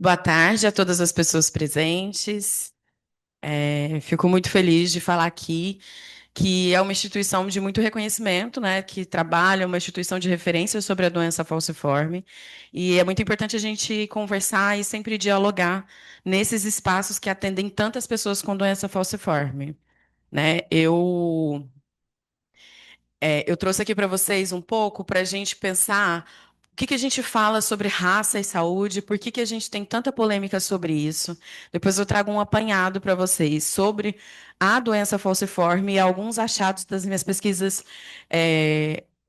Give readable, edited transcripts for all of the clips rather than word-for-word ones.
Boa tarde a todas as pessoas presentes. Fico muito feliz de falar aqui que é uma instituição de muito reconhecimento, né, que trabalha, uma instituição de referência sobre a doença falciforme. E é muito importante a gente conversar e sempre dialogar nesses espaços que atendem tantas pessoas com doença falciforme, né? Eu trouxe aqui para vocês um pouco para a gente pensar o que que a gente fala sobre raça e saúde, por que que a gente tem tanta polêmica sobre isso. Depois eu trago um apanhado para vocês sobre a doença falciforme e alguns achados das minhas pesquisas.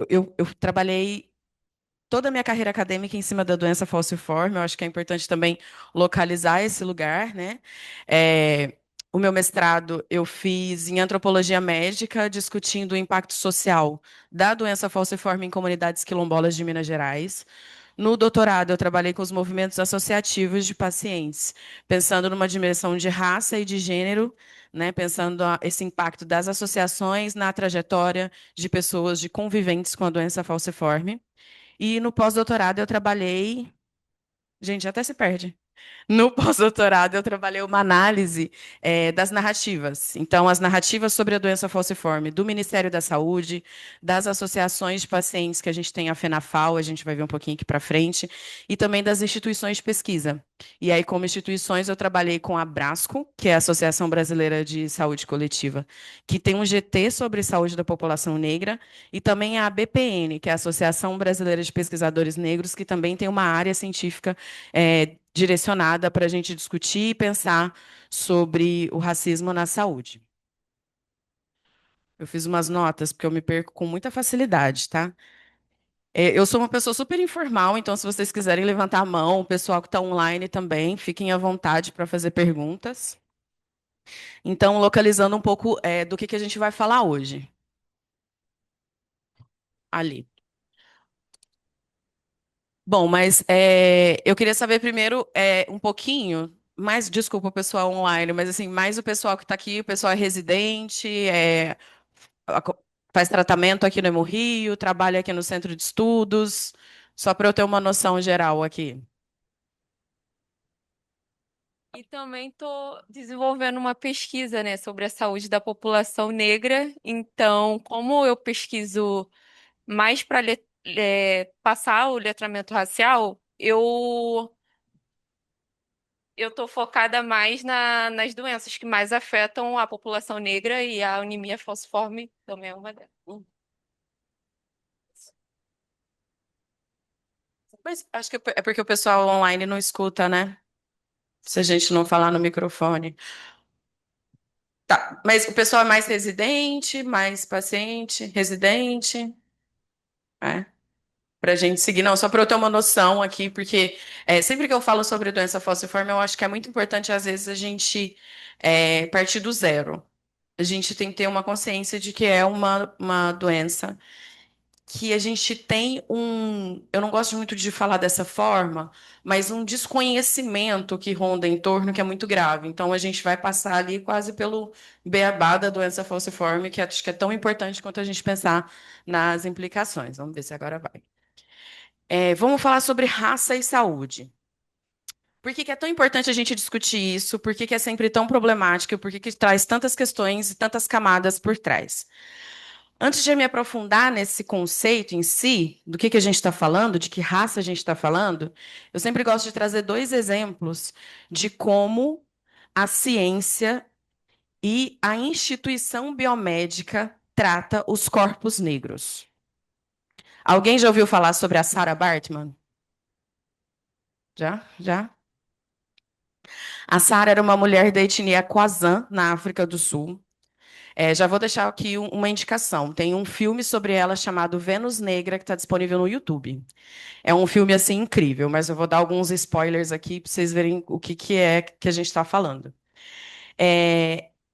Eu trabalhei toda a minha carreira acadêmica em cima da doença falciforme. Eu acho que é importante também localizar esse lugar, né? É, o meu mestrado eu fiz em antropologia médica, discutindo o impacto social da doença falciforme em comunidades quilombolas de Minas Gerais. No doutorado, eu trabalhei com os movimentos associativos de pacientes, pensando numa dimensão de raça e de gênero, né, pensando esse impacto das associações na trajetória de pessoas de conviventes com a doença falciforme. E no pós-doutorado eu trabalhei. Gente, até se perde. No pós-doutorado, eu trabalhei uma análise das narrativas. Então, as narrativas sobre a doença falciforme do Ministério da Saúde, das associações de pacientes que a gente tem, a FENAFAL, a gente vai ver um pouquinho aqui para frente, e também das instituições de pesquisa. E aí, como instituições, eu trabalhei com a Brasco, que é a Associação Brasileira de Saúde Coletiva, que tem um GT sobre saúde da população negra, e também a ABPN, que é a Associação Brasileira de Pesquisadores Negros, que também tem uma área científica direcionada para a gente discutir e pensar sobre o racismo na saúde. Eu fiz umas notas, porque eu me perco com muita facilidade, tá? Eu sou uma pessoa super informal, então, se vocês quiserem levantar a mão, o pessoal que está online também, fiquem à vontade para fazer perguntas. Então, localizando um pouco do que a gente vai falar hoje. Ali. Bom, mas eu queria saber primeiro um pouquinho, mais, desculpa o pessoal online, mas assim, mais o pessoal que está aqui, o pessoal é residente, aco- faz tratamento aqui no Hemorrio, trabalha aqui no centro de estudos, só para eu ter uma noção geral aqui. E também estou desenvolvendo uma pesquisa, né, sobre a saúde da população negra. Então, como eu pesquiso mais para passar o letramento racial, eu estou focada mais nas doenças que mais afetam a população negra e a anemia falciforme também é uma delas. Mas acho que é porque o pessoal online não escuta, né? Se a gente não falar no microfone. Tá, mas o pessoal é mais residente, mais paciente, residente, é? Para a gente seguir, não, só para eu ter uma noção aqui, porque sempre que eu falo sobre doença falciforme, eu acho que é muito importante, às vezes, a gente partir do zero. A gente tem que ter uma consciência de que é uma doença que a gente tem eu não gosto muito de falar dessa forma, mas um desconhecimento que ronda em torno que é muito grave. Então, a gente vai passar ali quase pelo beabá da doença falciforme, que acho que é tão importante quanto a gente pensar nas implicações. Vamos ver se agora vai. Vamos falar sobre raça e saúde. Por que que é tão importante a gente discutir isso? Por que que é sempre tão problemático? Por que que traz tantas questões e tantas camadas por trás? Antes de eu me aprofundar nesse conceito em si, do que a gente está falando, de que raça a gente está falando, eu sempre gosto de trazer dois exemplos de como a ciência e a instituição biomédica trata os corpos negros. Alguém já ouviu falar sobre a Sarah Bartman? Já? Já? A Sarah era uma mulher da etnia Kwazan, na África do Sul. Já vou deixar aqui uma indicação. Tem um filme sobre ela chamado Vênus Negra, que está disponível no YouTube. É um filme assim incrível, mas eu vou dar alguns spoilers aqui para vocês verem o que, que é que a gente está falando.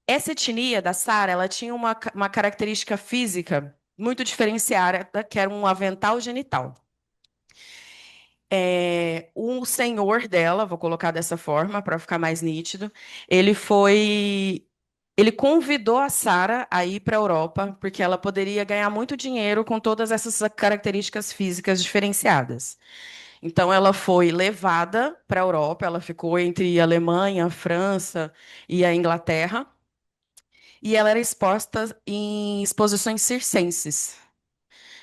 Essa etnia da Sarah, ela tinha uma característica física muito diferenciada, que era um avental genital. O senhor dela, vou colocar dessa forma para ficar mais nítido, ele foi. Ele convidou a Sarah a ir para a Europa, porque ela poderia ganhar muito dinheiro com todas essas características físicas diferenciadas. Então, ela foi levada para a Europa, ela ficou entre a Alemanha, a França e a Inglaterra, e ela era exposta em exposições circenses.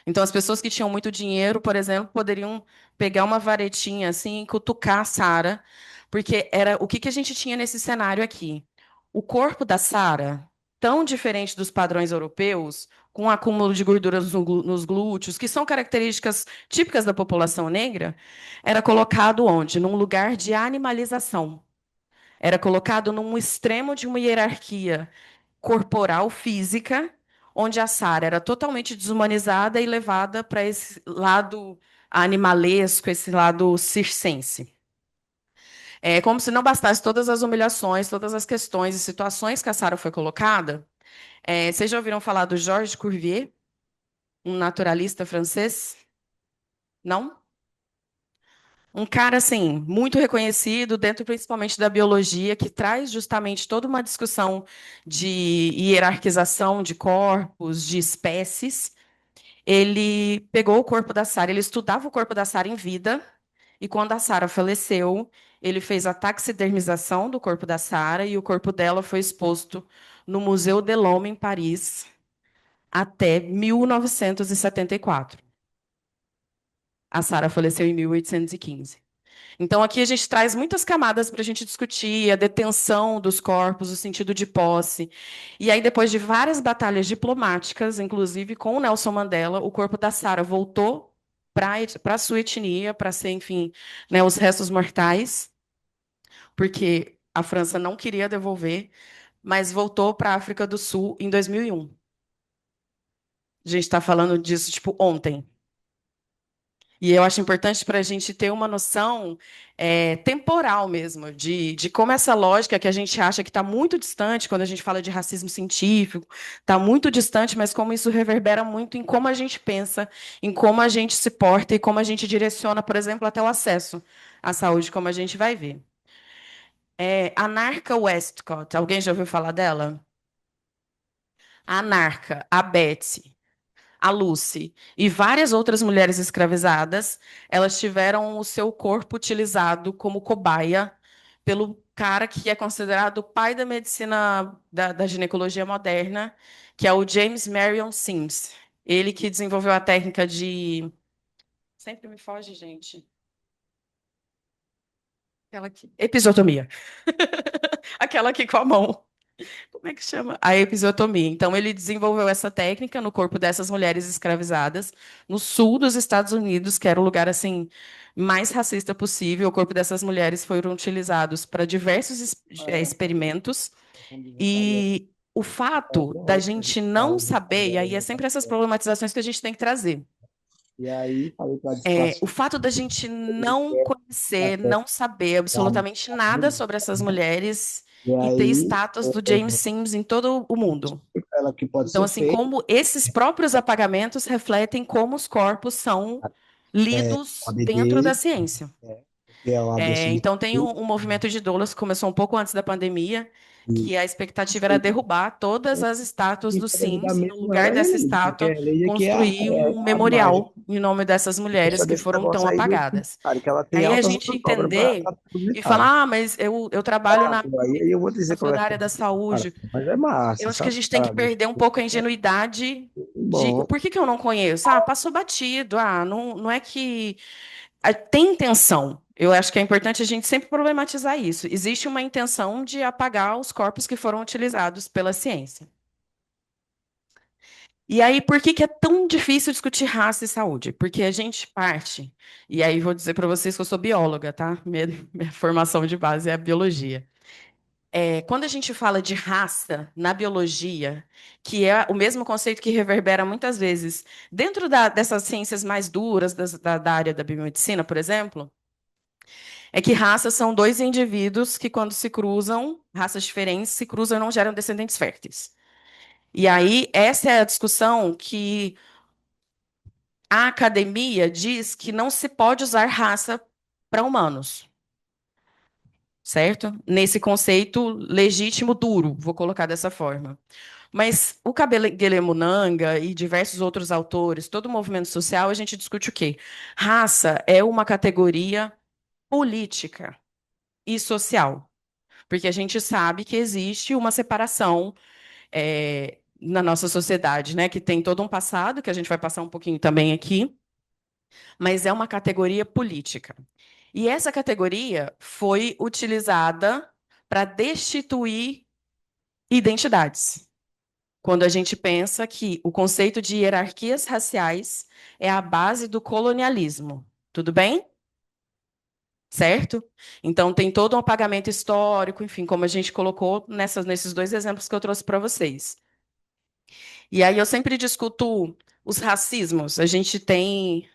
Então, as pessoas que tinham muito dinheiro, por exemplo, poderiam pegar uma varetinha assim e cutucar a Sara, porque era o que que a gente tinha nesse cenário aqui? O corpo da Sara, tão diferente dos padrões europeus, com acúmulo de gorduras nos glúteos, que são características típicas da população negra, era colocado onde? Num lugar de animalização. Era colocado num extremo de uma hierarquia corporal, física, onde a Sara era totalmente desumanizada e levada para esse lado animalesco, esse lado circense. É como se não bastasse todas as humilhações, todas as questões e situações que a Sara foi colocada. Vocês já ouviram falar do Georges Cuvier, um naturalista francês? Não? Um cara, assim, muito reconhecido, dentro principalmente da biologia, que traz justamente toda uma discussão de hierarquização de corpos, de espécies. Ele pegou o corpo da Sara, ele estudava o corpo da Sara em vida, e quando a Sara faleceu, ele fez a taxidermização do corpo da Sara e o corpo dela foi exposto no Museu de l'Homme, em Paris, até 1974. A Sara faleceu em 1815. Então, aqui a gente traz muitas camadas para a gente discutir a detenção dos corpos, o sentido de posse. E aí, depois de várias batalhas diplomáticas, inclusive com o Nelson Mandela, o corpo da Sara voltou para a sua etnia, para ser, enfim, né, os restos mortais, porque a França não queria devolver, mas voltou para a África do Sul em 2001. A gente está falando disso, tipo, ontem. E eu acho importante para a gente ter uma noção temporal mesmo, de como essa lógica que a gente acha que está muito distante, quando a gente fala de racismo científico, está muito distante, mas como isso reverbera muito em como a gente pensa, em como a gente se porta e como a gente direciona, por exemplo, até o acesso à saúde, como a gente vai ver. Anarcha Westcott, alguém já ouviu falar dela? A Anarca, a Betsy, a Lucy e várias outras mulheres escravizadas, elas tiveram o seu corpo utilizado como cobaia pelo cara que é considerado o pai da medicina da ginecologia moderna, que é o James Marion Sims. Ele que desenvolveu a técnica de. Sempre me foge, gente. Aquela aqui. Episiotomia. Aquela aqui com a mão. Como é que chama? A episiotomia. Então, ele desenvolveu essa técnica no corpo dessas mulheres escravizadas no sul dos Estados Unidos, que era o lugar assim mais racista possível. O corpo dessas mulheres foram utilizados para diversos experimentos. E o fato da gente não saber, e aí é sempre essas problematizações que a gente tem que trazer. E aí, falei para O fato da gente não conhecer, não saber absolutamente nada sobre essas mulheres E e ter aí, estátuas do James Sims em todo o mundo. ela que pode Então, ser assim, feita, como esses próprios apagamentos refletem como os corpos são lidos dentro da ABD, ciência. que é uma doença de Então, tem fio, um movimento de doulas que começou um pouco antes da pandemia, e que a expectativa era derrubar todas as estátuas do Sims e, no infelizmente não lugar vai dessa religião, porque estátua, a religião aqui é construir um a base. memorial em nome dessas mulheres Só que desse foram tão negócio aí do apagadas. publicitário, que ela tem Aí a altas gente outras obras para entender e publicar. falar, mas eu trabalho na Aí eu vou dizer eu como sou é da que área da cara, saúde. mas é Eu massa, acho que a sabe? gente tem que Cara, perder um pouco a ingenuidade de bom, por que que eu não conheço? Ah, passou batido. Ah, não, não é que tem intenção. Eu acho que é importante a gente sempre problematizar isso. Existe uma intenção de apagar os corpos que foram utilizados pela ciência. E aí, por que que é tão difícil discutir raça e saúde? Porque a gente parte, e aí vou dizer para vocês que eu sou bióloga, tá? Minha formação de base é a biologia. Quando a gente fala de raça na biologia, que é o mesmo conceito que reverbera muitas vezes dentro dessas ciências mais duras, da área da biomedicina, por exemplo, é que raças são dois indivíduos que, quando se cruzam, raças diferentes, se cruzam e não geram descendentes férteis. E aí, essa é a discussão que a academia diz que não se pode usar raça para humanos, certo? Nesse conceito legítimo duro, vou colocar dessa forma. Mas o Kabengele Munanga e diversos outros autores, todo o movimento social, a gente discute o quê? Raça é uma categoria política e social, porque a gente sabe que existe uma separação na nossa sociedade, né, que tem todo um passado, que a gente vai passar um pouquinho também aqui, mas é uma categoria política. E essa categoria foi utilizada para destituir identidades. Quando a gente pensa que o conceito de hierarquias raciais é a base do colonialismo. Tudo bem? Certo? Então, tem todo um apagamento histórico, enfim, como a gente colocou nesses dois exemplos que eu trouxe para vocês. E aí eu sempre discuto os racismos. A gente tem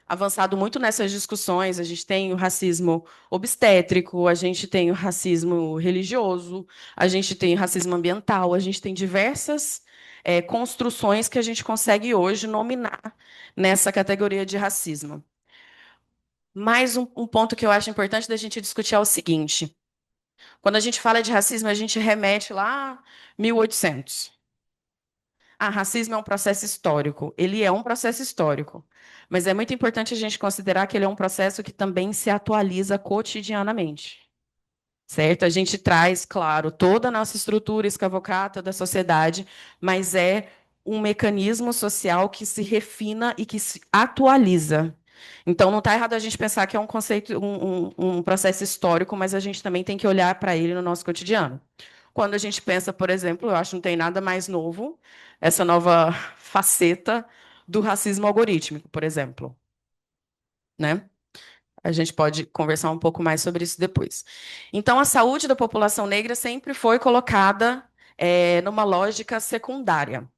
avançado muito nessas discussões. A gente tem o racismo obstétrico, a gente tem o racismo religioso, a gente tem o racismo ambiental, a gente tem diversas construções que a gente consegue hoje nominar nessa categoria de racismo. Mais um ponto que eu acho importante da gente discutir é o seguinte: quando a gente fala de racismo, a gente remete lá a 1800. Ah, racismo é um processo histórico. Ele é um processo histórico. Mas é muito importante a gente considerar que ele é um processo que também se atualiza cotidianamente. Certo? A gente traz, claro, toda a nossa estrutura escravocrata da sociedade, mas é um mecanismo social que se refina e que se atualiza. Então, não está errado a gente pensar que é um conceito, um processo histórico, mas a gente também tem que olhar para ele no nosso cotidiano. Quando a gente pensa, por exemplo, eu acho que não tem nada mais novo, essa nova faceta do racismo algorítmico, por exemplo, né? A gente pode conversar um pouco mais sobre isso depois. Então, a saúde da população negra sempre foi colocada numa lógica secundária.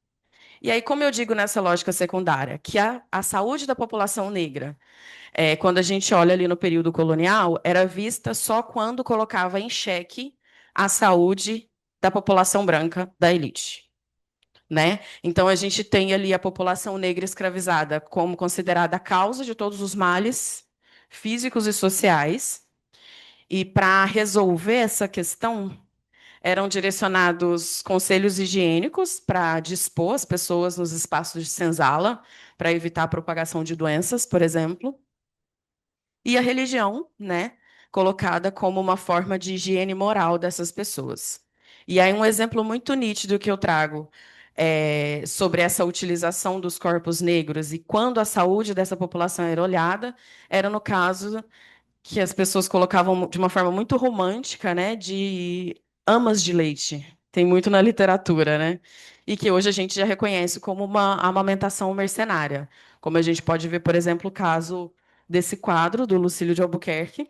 E aí, como eu digo nessa lógica secundária, que a saúde da população negra, quando a gente olha ali no período colonial, era vista só quando colocava em xeque a saúde da população branca da elite. Né? Então, a gente tem ali a população negra escravizada como considerada a causa de todos os males físicos e sociais. E para resolver essa questão, eram direcionados conselhos higiênicos para dispor as pessoas nos espaços de senzala, para evitar a propagação de doenças, por exemplo. E a religião, né, colocada como uma forma de higiene moral dessas pessoas. E aí um exemplo muito nítido que eu trago sobre essa utilização dos corpos negros e quando a saúde dessa população era olhada, era no caso que as pessoas colocavam de uma forma muito romântica, né, de amas de leite. Tem muito na literatura, né? E que hoje a gente já reconhece como uma amamentação mercenária. Como a gente pode ver, por exemplo, o caso desse quadro do Lucílio de Albuquerque,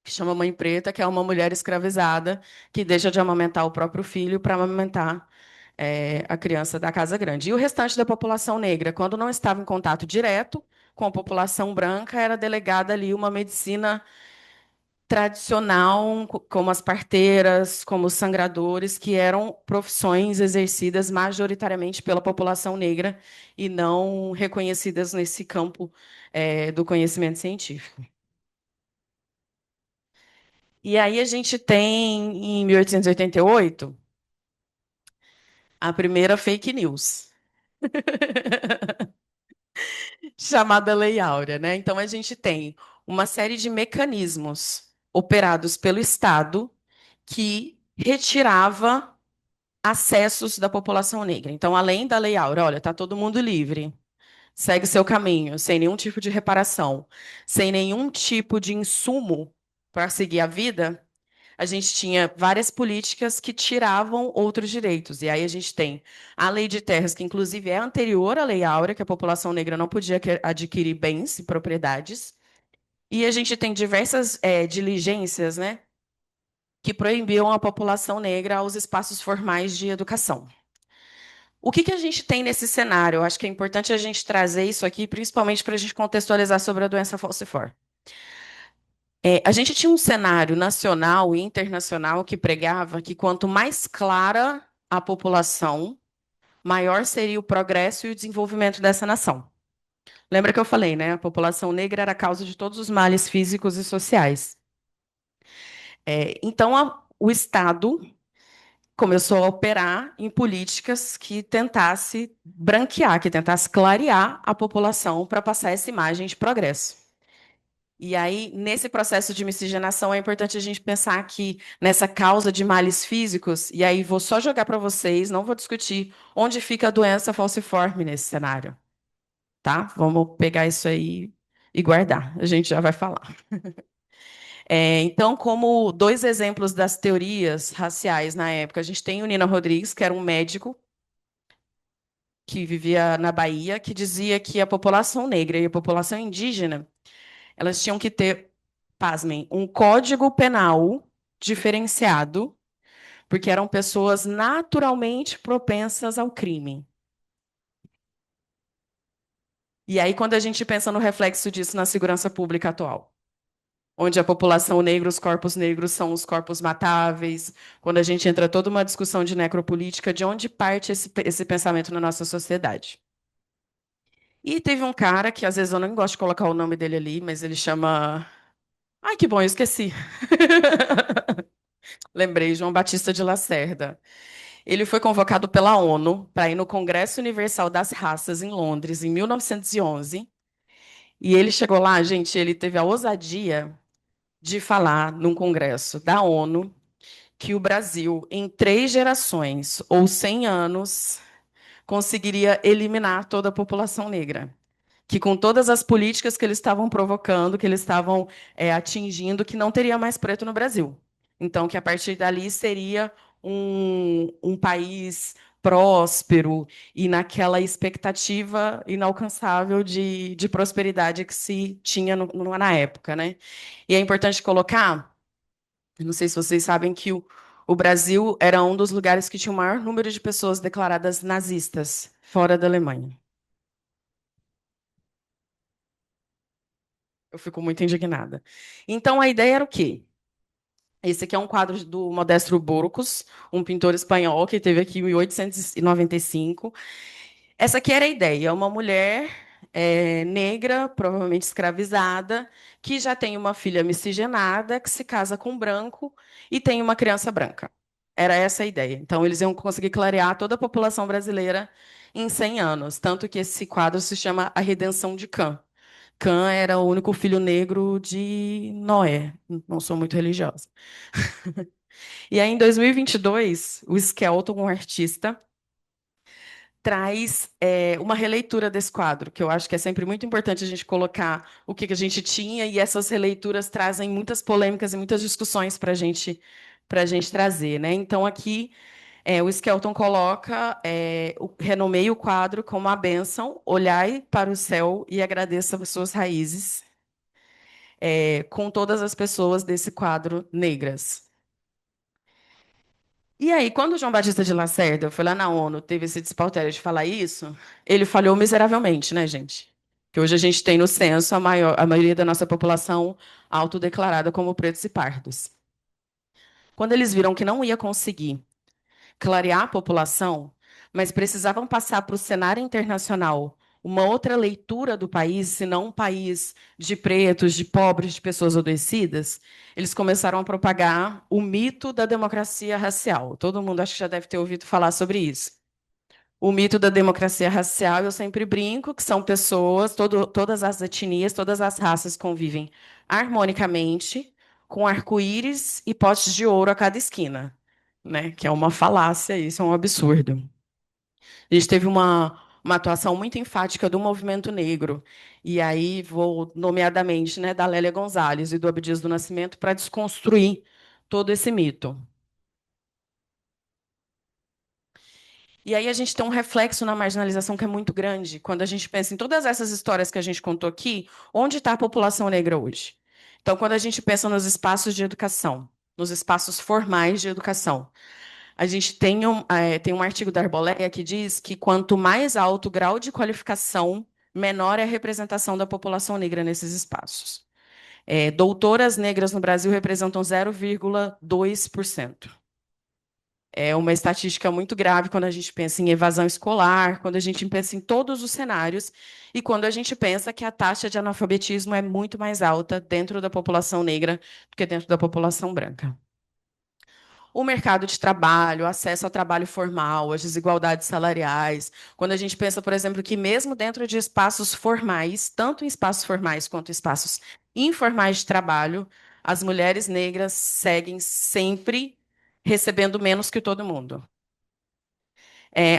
que chama Mãe Preta, que é uma mulher escravizada que deixa de amamentar o próprio filho para amamentar a criança da Casa Grande. E o restante da população negra, quando não estava em contato direto com a população branca, era delegada ali uma medicina tradicional, como as parteiras, como os sangradores, que eram profissões exercidas majoritariamente pela população negra e não reconhecidas nesse campo do conhecimento científico. E aí a gente tem, em 1888, a primeira fake news, chamada Lei Áurea, né? Então a gente tem uma série de mecanismos operados pelo Estado que retirava acessos da população negra. Então, além da Lei Áurea, olha, está todo mundo livre, segue seu caminho, sem nenhum tipo de reparação, sem nenhum tipo de insumo para seguir a vida, a gente tinha várias políticas que tiravam outros direitos. E aí a gente tem a Lei de Terras, que inclusive é anterior à Lei Áurea, que a população negra não podia adquirir bens e propriedades. E a gente tem diversas diligências, né, que proibiam a população negra aos espaços formais de educação. O que a gente tem nesse cenário? Eu acho que é importante a gente trazer isso aqui, principalmente para a gente contextualizar sobre a doença falciforme. A gente tinha um cenário nacional e internacional que pregava que quanto mais clara a população, maior seria o progresso e o desenvolvimento dessa nação. Lembra que eu falei, né? A população negra era a causa de todos os males físicos e sociais. Então, o Estado começou a operar em políticas que tentasse branquear, que tentasse clarear a população para passar essa imagem de progresso. E aí, nesse processo de miscigenação, é importante a gente pensar aqui nessa causa de males físicos, e aí vou só jogar para vocês, não vou discutir onde fica a doença falciforme nesse cenário, tá? Vamos pegar isso aí e guardar, a gente já vai falar. Então, como dois exemplos das teorias raciais na época, a gente tem o Nina Rodrigues, que era um médico que vivia na Bahia, que dizia que a população negra e a população indígena, elas tinham que ter, pasmem, um código penal diferenciado, porque eram pessoas naturalmente propensas ao crime. E aí, quando a gente pensa no reflexo disso na segurança pública atual, onde a população negra, os corpos negros são os corpos matáveis, quando a gente entra toda uma discussão de necropolítica, de onde parte esse pensamento na nossa sociedade? E teve um cara que, às vezes, eu não gosto de colocar o nome dele ali, mas ele chama. Ai, que bom, eu esqueci. Lembrei, João Batista de Lacerda. Ele foi convocado pela ONU para ir no Congresso Universal das Raças, em Londres, em 1911. E ele chegou lá, gente, ele teve a ousadia de falar num congresso da ONU que o Brasil, em 3 gerações ou 100 anos, conseguiria eliminar toda a população negra. Que com todas as políticas que eles estavam provocando, que eles estavam atingindo, que não teria mais preto no Brasil. Então, que a partir dali seria um país próspero e naquela expectativa inalcançável de prosperidade que se tinha na época, né? E é importante colocar, não sei se vocês sabem, que o Brasil era um dos lugares que tinha o maior número de pessoas declaradas nazistas fora da Alemanha. Eu fico muito indignada. Então, a ideia era o quê? Esse aqui é um quadro do Modesto Burgos, um pintor espanhol que teve aqui em 1895. Essa aqui era a ideia, uma mulher negra, provavelmente escravizada, que já tem uma filha miscigenada, que se casa com um branco e tem uma criança branca. Era essa a ideia. Então, eles iam conseguir clarear toda a população brasileira em 100 anos. Tanto que esse quadro se chama A Redenção de Cã. Cã era o único filho negro de Noé. Não sou muito religiosa. E aí, em 2022, o Skelton, um artista, traz uma releitura desse quadro, que eu acho que é sempre muito importante a gente colocar o que a gente tinha, e essas releituras trazem muitas polêmicas e muitas discussões para a gente trazer, né? Então, aqui, o Skelton coloca, renomeia o quadro como a bênção, olhai para o céu e agradeça as suas raízes, com todas as pessoas desse quadro negras. E aí, quando o João Batista de Lacerda foi lá na ONU, teve esse despautério de falar isso, ele falhou miseravelmente, né, gente? Que hoje a gente tem no censo a maioria da nossa população autodeclarada como pretos e pardos. Quando eles viram que não ia conseguir clarear a população, mas precisavam passar para o cenário internacional uma outra leitura do país, se não um país de pretos, de pobres, de pessoas adoecidas, eles começaram a propagar o mito da democracia racial. Todo mundo acho que já deve ter ouvido falar sobre isso. O mito da democracia racial, eu sempre brinco, que são pessoas, todas as etnias, todas as raças convivem harmonicamente, com arco-íris e potes de ouro a cada esquina, né? Que é uma falácia, isso é um absurdo. A gente teve uma atuação muito enfática do movimento negro, e aí vou, nomeadamente, né, da Lélia Gonzalez e do Abdias do Nascimento, para desconstruir todo esse mito. E aí a gente tem um reflexo na marginalização que é muito grande, quando a gente pensa em todas essas histórias que a gente contou aqui, onde está a população negra hoje? Então, quando a gente pensa nos espaços de educação, nos espaços formais de educação, a gente tem um artigo da Arboleia que diz que quanto mais alto o grau de qualificação, menor é a representação da população negra nesses espaços. Doutoras negras no Brasil representam 0,2%. É uma estatística muito grave quando a gente pensa em evasão escolar, quando a gente pensa em todos os cenários, e quando a gente pensa que a taxa de analfabetismo é muito mais alta dentro da população negra do que dentro da população branca. o mercado de trabalho, o acesso ao trabalho formal, as desigualdades salariais. Quando a gente pensa, por exemplo, que mesmo dentro de espaços formais, tanto em espaços formais quanto em espaços informais de trabalho, as mulheres negras seguem sempre recebendo menos que todo mundo.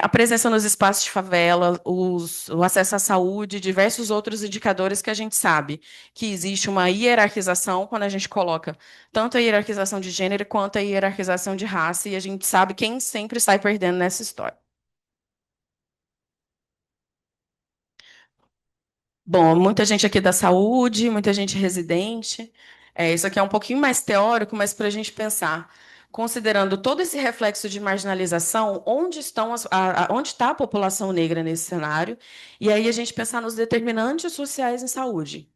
A presença nos espaços de favela, o acesso à saúde, diversos outros indicadores que a gente sabe que existe uma hierarquização quando a gente coloca tanto a hierarquização de gênero quanto a hierarquização de raça, e a gente sabe quem sempre sai perdendo nessa história. Bom, muita gente aqui da saúde, muita gente residente. Isso aqui é um pouquinho mais teórico, mas para a gente pensar, considerando todo esse reflexo de marginalização, onde estão onde está a população negra nesse cenário? E aí a gente pensar nos determinantes sociais em saúde.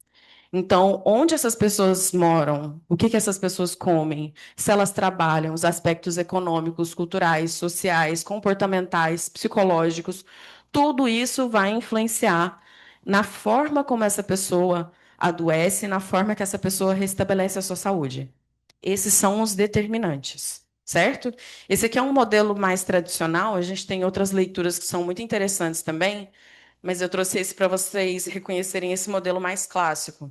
Então, onde essas pessoas moram? O que essas pessoas comem? Se elas trabalham, os aspectos econômicos, culturais, sociais, comportamentais, psicológicos, tudo isso vai influenciar na forma como essa pessoa adoece, na forma que essa pessoa restabelece a sua saúde. Esses são os determinantes, certo? Esse aqui é um modelo mais tradicional, a gente tem outras leituras que são muito interessantes também, mas eu trouxe esse para vocês reconhecerem esse modelo mais clássico.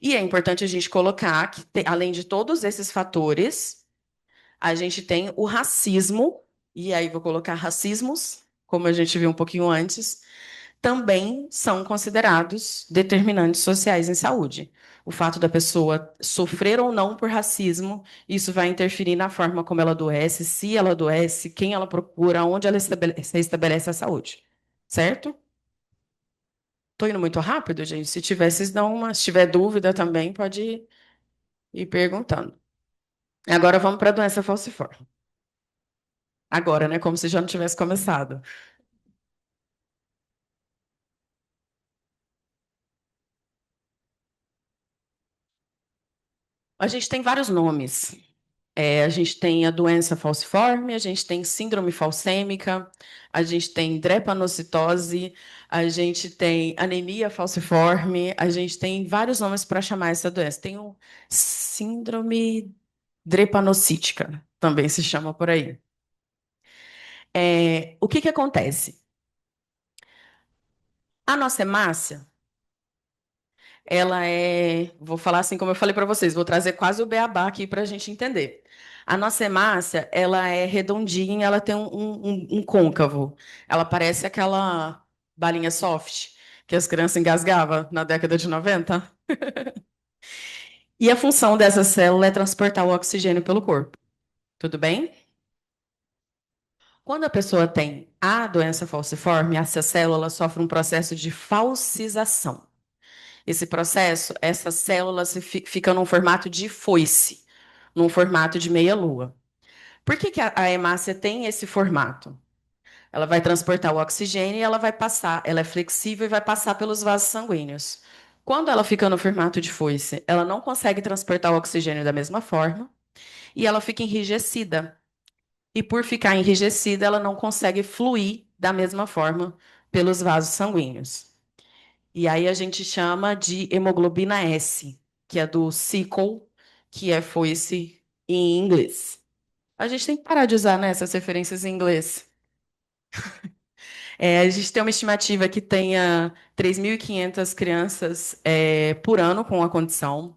E é importante a gente colocar que, além de todos esses fatores, a gente tem o racismo, e aí vou colocar racismos, como a gente viu um pouquinho antes, também são considerados determinantes sociais em saúde. O fato da pessoa sofrer ou não por racismo, isso vai interferir na forma como ela adoece, se ela adoece, quem ela procura, onde ela estabelece a saúde. Certo? Estou indo muito rápido, gente? Se tiver, vocês dão uma. Se tiver dúvida também, pode ir perguntando. Agora vamos para a doença falciforme. Agora, né? Como se já não tivesse começado. A gente tem vários nomes. A gente tem a doença falciforme, a gente tem síndrome falcêmica, a gente tem drepanocitose, a gente tem anemia falciforme, a gente tem vários nomes para chamar essa doença. Tem o síndrome drepanocítica, também se chama por aí. O que acontece? A nossa hemácia, ela vou falar assim como eu falei para vocês, vou trazer quase o beabá aqui para a gente entender. A nossa hemácia, ela é redondinha, ela tem um côncavo. Ela parece aquela balinha soft que as crianças engasgavam na década de 90. E a função dessa célula é transportar o oxigênio pelo corpo. Tudo bem? Quando a pessoa tem a doença falciforme, essa célula sofre um processo de falcização. Esse processo, essa célula fica num formato de foice, num formato de meia-lua. Por que a hemácia tem esse formato? Ela vai transportar o oxigênio e ela vai passar, ela é flexível e vai passar pelos vasos sanguíneos. Quando ela fica no formato de foice, ela não consegue transportar o oxigênio da mesma forma e ela fica enrijecida. E por ficar enrijecida, ela não consegue fluir da mesma forma pelos vasos sanguíneos. E aí a gente chama de hemoglobina S, que é do sickle, que é foice em inglês. A gente tem que parar de usar, né, essas referências em inglês. A gente tem uma estimativa que tenha 3.500 crianças por ano com a condição,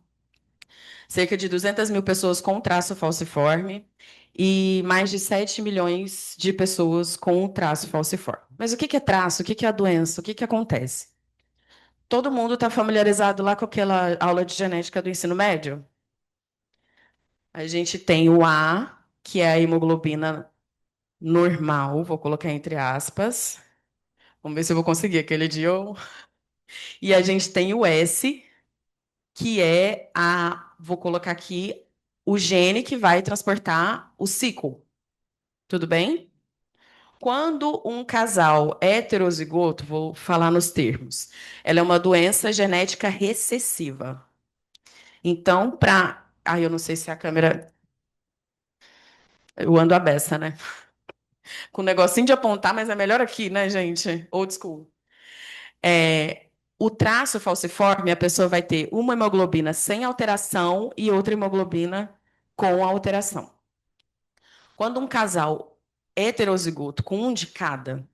cerca de 200 mil pessoas com traço falciforme e mais de 7 milhões de pessoas com o traço falciforme. Mas o que é traço? O que é a doença? O que acontece? Todo mundo está familiarizado lá com aquela aula de genética do ensino médio? A gente tem o A, que é a hemoglobina normal, vou colocar entre aspas. Vamos ver se eu vou conseguir aquele dia. E a gente tem o S, que é vou colocar aqui, o gene que vai transportar o ciclo. Tudo bem? Quando um casal heterozigoto, vou falar nos termos, ela é uma doença genética recessiva. Então, eu não sei se a câmera. Eu ando a beça, né? Com um negocinho de apontar, mas é melhor aqui, né, gente? Old school. O traço falciforme, a pessoa vai ter uma hemoglobina sem alteração e outra hemoglobina com alteração. Quando um casal heterozigoto com um de cada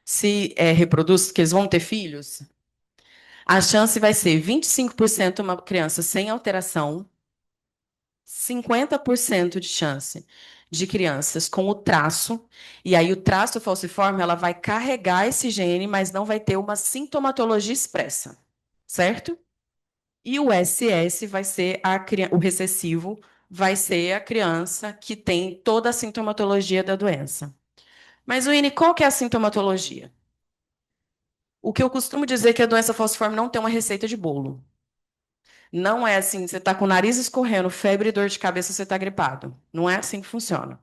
se reproduz, que eles vão ter filhos, a chance vai ser 25% uma criança sem alteração, 50% de chance de crianças com o traço, e aí o traço falciforme, ela vai carregar esse gene, mas não vai ter uma sintomatologia expressa, certo? E o SS vai ser o recessivo, vai ser a criança que tem toda a sintomatologia da doença. Mas, Winnie, qual que é a sintomatologia? O que eu costumo dizer é que a doença falciforme não tem uma receita de bolo. Não é assim, você está com o nariz escorrendo, febre e dor de cabeça, você está gripado. Não é assim que funciona.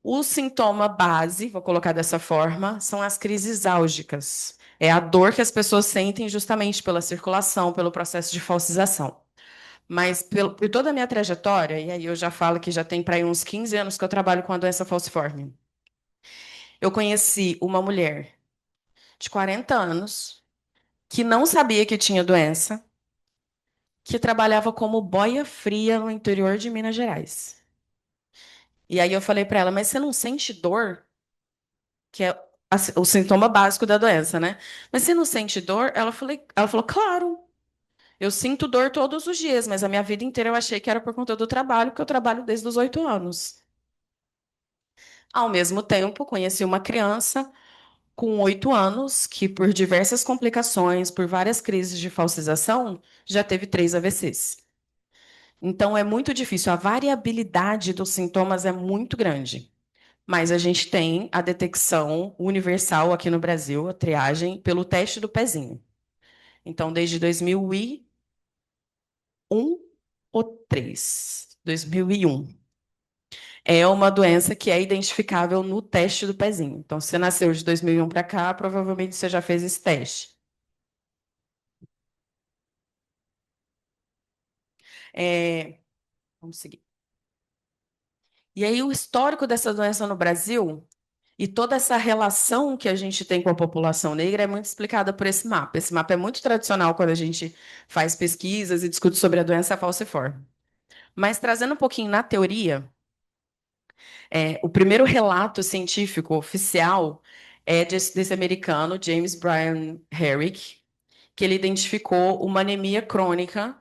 O sintoma base, vou colocar dessa forma, são as crises álgicas. É a dor que as pessoas sentem justamente pela circulação, pelo processo de falcização. Mas por toda a minha trajetória, e aí eu já falo que já tem para aí uns 15 anos que eu trabalho com a doença falciforme, eu conheci uma mulher de 40 anos que não sabia que tinha doença, que trabalhava como boia fria no interior de Minas Gerais. E aí eu falei para ela, mas você não sente dor? Que é o sintoma básico da doença, né? Mas você não sente dor? Ela falou, claro, eu sinto dor todos os dias, mas a minha vida inteira eu achei que era por conta do trabalho, porque eu trabalho desde os 8 anos. Ao mesmo tempo, conheci uma criança com 8 anos que, por diversas complicações, por várias crises de falsização, já teve 3 AVCs. Então, é muito difícil. A variabilidade dos sintomas é muito grande. Mas a gente tem a detecção universal aqui no Brasil, a triagem, pelo teste do pezinho. Então, desde 2001 ou 3, 2001. É uma doença que é identificável no teste do pezinho. Então, se você nasceu de 2001 para cá, provavelmente você já fez esse teste. Vamos seguir. E aí, o histórico dessa doença no Brasil e toda essa relação que a gente tem com a população negra é muito explicada por esse mapa. Esse mapa é muito tradicional quando a gente faz pesquisas e discute sobre a doença falciforme. Mas trazendo um pouquinho na teoria, o primeiro relato científico oficial é desse americano, James Bryan Herrick, que ele identificou uma anemia crônica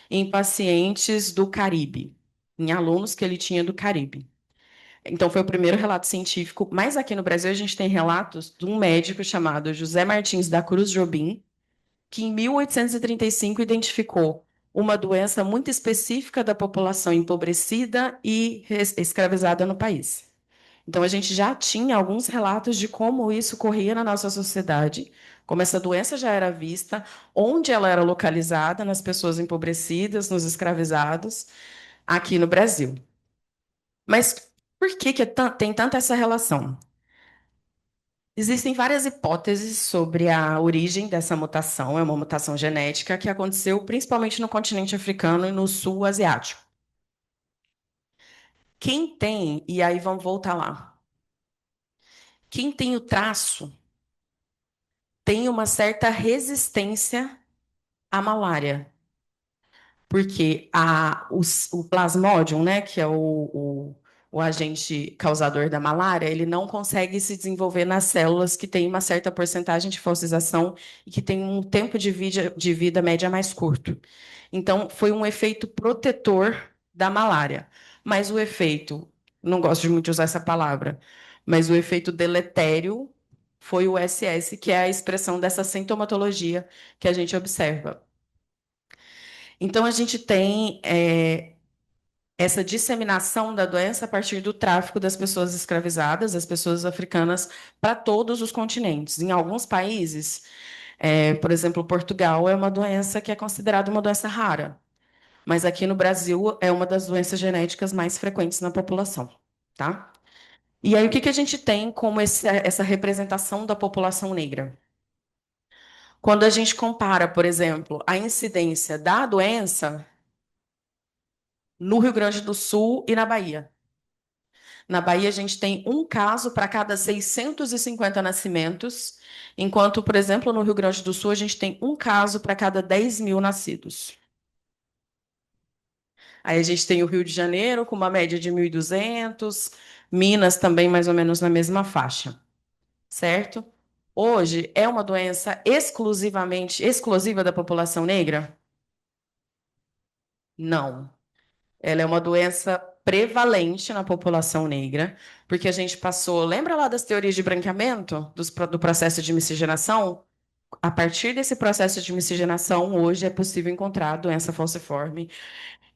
em pacientes do Caribe, em alunos que ele tinha do Caribe. Então, foi o primeiro relato científico. Mas aqui no Brasil, a gente tem relatos de um médico chamado José Martins da Cruz Jobim, que em 1835 identificou uma doença muito específica da população empobrecida e escravizada no país. Então, a gente já tinha alguns relatos de como isso ocorria na nossa sociedade, como essa doença já era vista, onde ela era localizada nas pessoas empobrecidas, nos escravizados, aqui no Brasil. Mas por que tem tanta essa relação? Existem várias hipóteses sobre a origem dessa mutação. É uma mutação genética que aconteceu principalmente no continente africano e no sul asiático. Quem tem, e aí vamos voltar lá, quem tem o traço tem uma certa resistência à malária. Porque o plasmodium, né, que é o agente causador da malária, ele não consegue se desenvolver nas células que têm uma certa porcentagem de falsização e que têm um tempo de vida média mais curto. Então, foi um efeito protetor da malária. Mas o efeito, não gosto de muito usar essa palavra, mas o efeito deletério foi o SS, que é a expressão dessa sintomatologia que a gente observa. Então, a gente tem essa disseminação da doença a partir do tráfico das pessoas escravizadas, das pessoas africanas, para todos os continentes. Em alguns países, por exemplo, Portugal é uma doença que é considerada uma doença rara, mas aqui no Brasil é uma das doenças genéticas mais frequentes na população, tá? E aí, o que a gente tem como essa representação da população negra? Quando a gente compara, por exemplo, a incidência da doença no Rio Grande do Sul e na Bahia. Na Bahia, a gente tem um caso para cada 650 nascimentos, enquanto, por exemplo, no Rio Grande do Sul, a gente tem um caso para cada 10 mil nascidos. Aí a gente tem o Rio de Janeiro com uma média de 1.200, Minas também mais ou menos na mesma faixa, certo? Hoje é uma doença exclusivamente exclusiva da população negra? Não. Ela é uma doença prevalente na população negra, porque a gente passou, lembra lá das teorias de branqueamento, do processo de miscigenação? A partir desse processo de miscigenação, hoje é possível encontrar a doença falciforme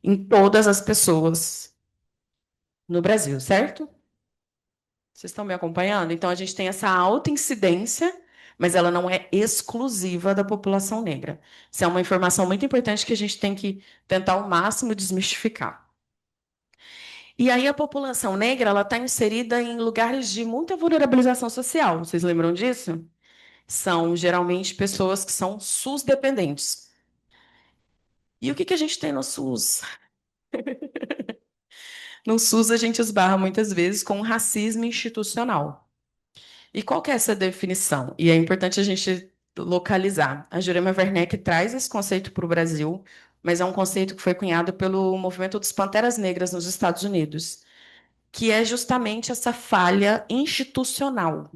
em todas as pessoas no Brasil, certo? Vocês estão me acompanhando? Então, a gente tem essa alta incidência, mas ela não é exclusiva da população negra. Isso é uma informação muito importante que a gente tem que tentar ao máximo desmistificar. E aí, a população negra ela está inserida em lugares de muita vulnerabilização social. Vocês lembram disso? São geralmente pessoas que são SUS dependentes. E o que que a gente tem no SUS? No SUS, a gente esbarra muitas vezes com racismo institucional. E qual que é essa definição? E é importante a gente localizar. A Jurema Werneck traz esse conceito para o Brasil, mas é um conceito que foi cunhado pelo movimento dos Panteras Negras nos Estados Unidos, que é justamente essa falha institucional.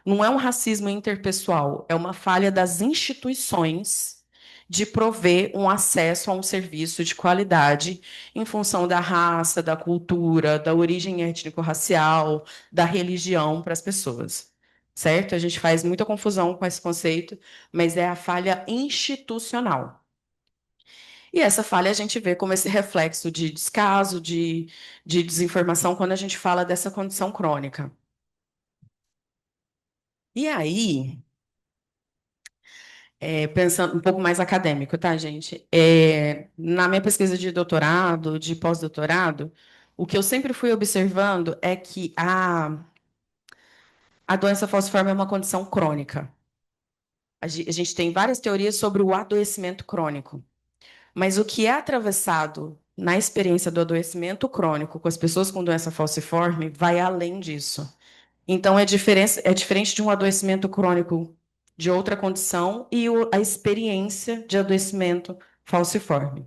Não é um racismo interpessoal, é uma falha das instituições de prover um acesso a um serviço de qualidade em função da raça, da cultura, da origem étnico-racial, da religião para as pessoas. Certo? A gente faz muita confusão com esse conceito, mas é a falha institucional. E essa falha a gente vê como esse reflexo de descaso, de desinformação, quando a gente fala dessa condição crônica. E aí, pensando um pouco mais acadêmico, tá, gente? Na minha pesquisa de doutorado, de pós-doutorado, o que eu sempre fui observando é que a doença falciforme é uma condição crônica. A gente tem várias teorias sobre o adoecimento crônico, mas o que é atravessado na experiência do adoecimento crônico com as pessoas com doença falciforme vai além disso. Então, é diferente de um adoecimento crônico de outra condição e a experiência de adoecimento falciforme.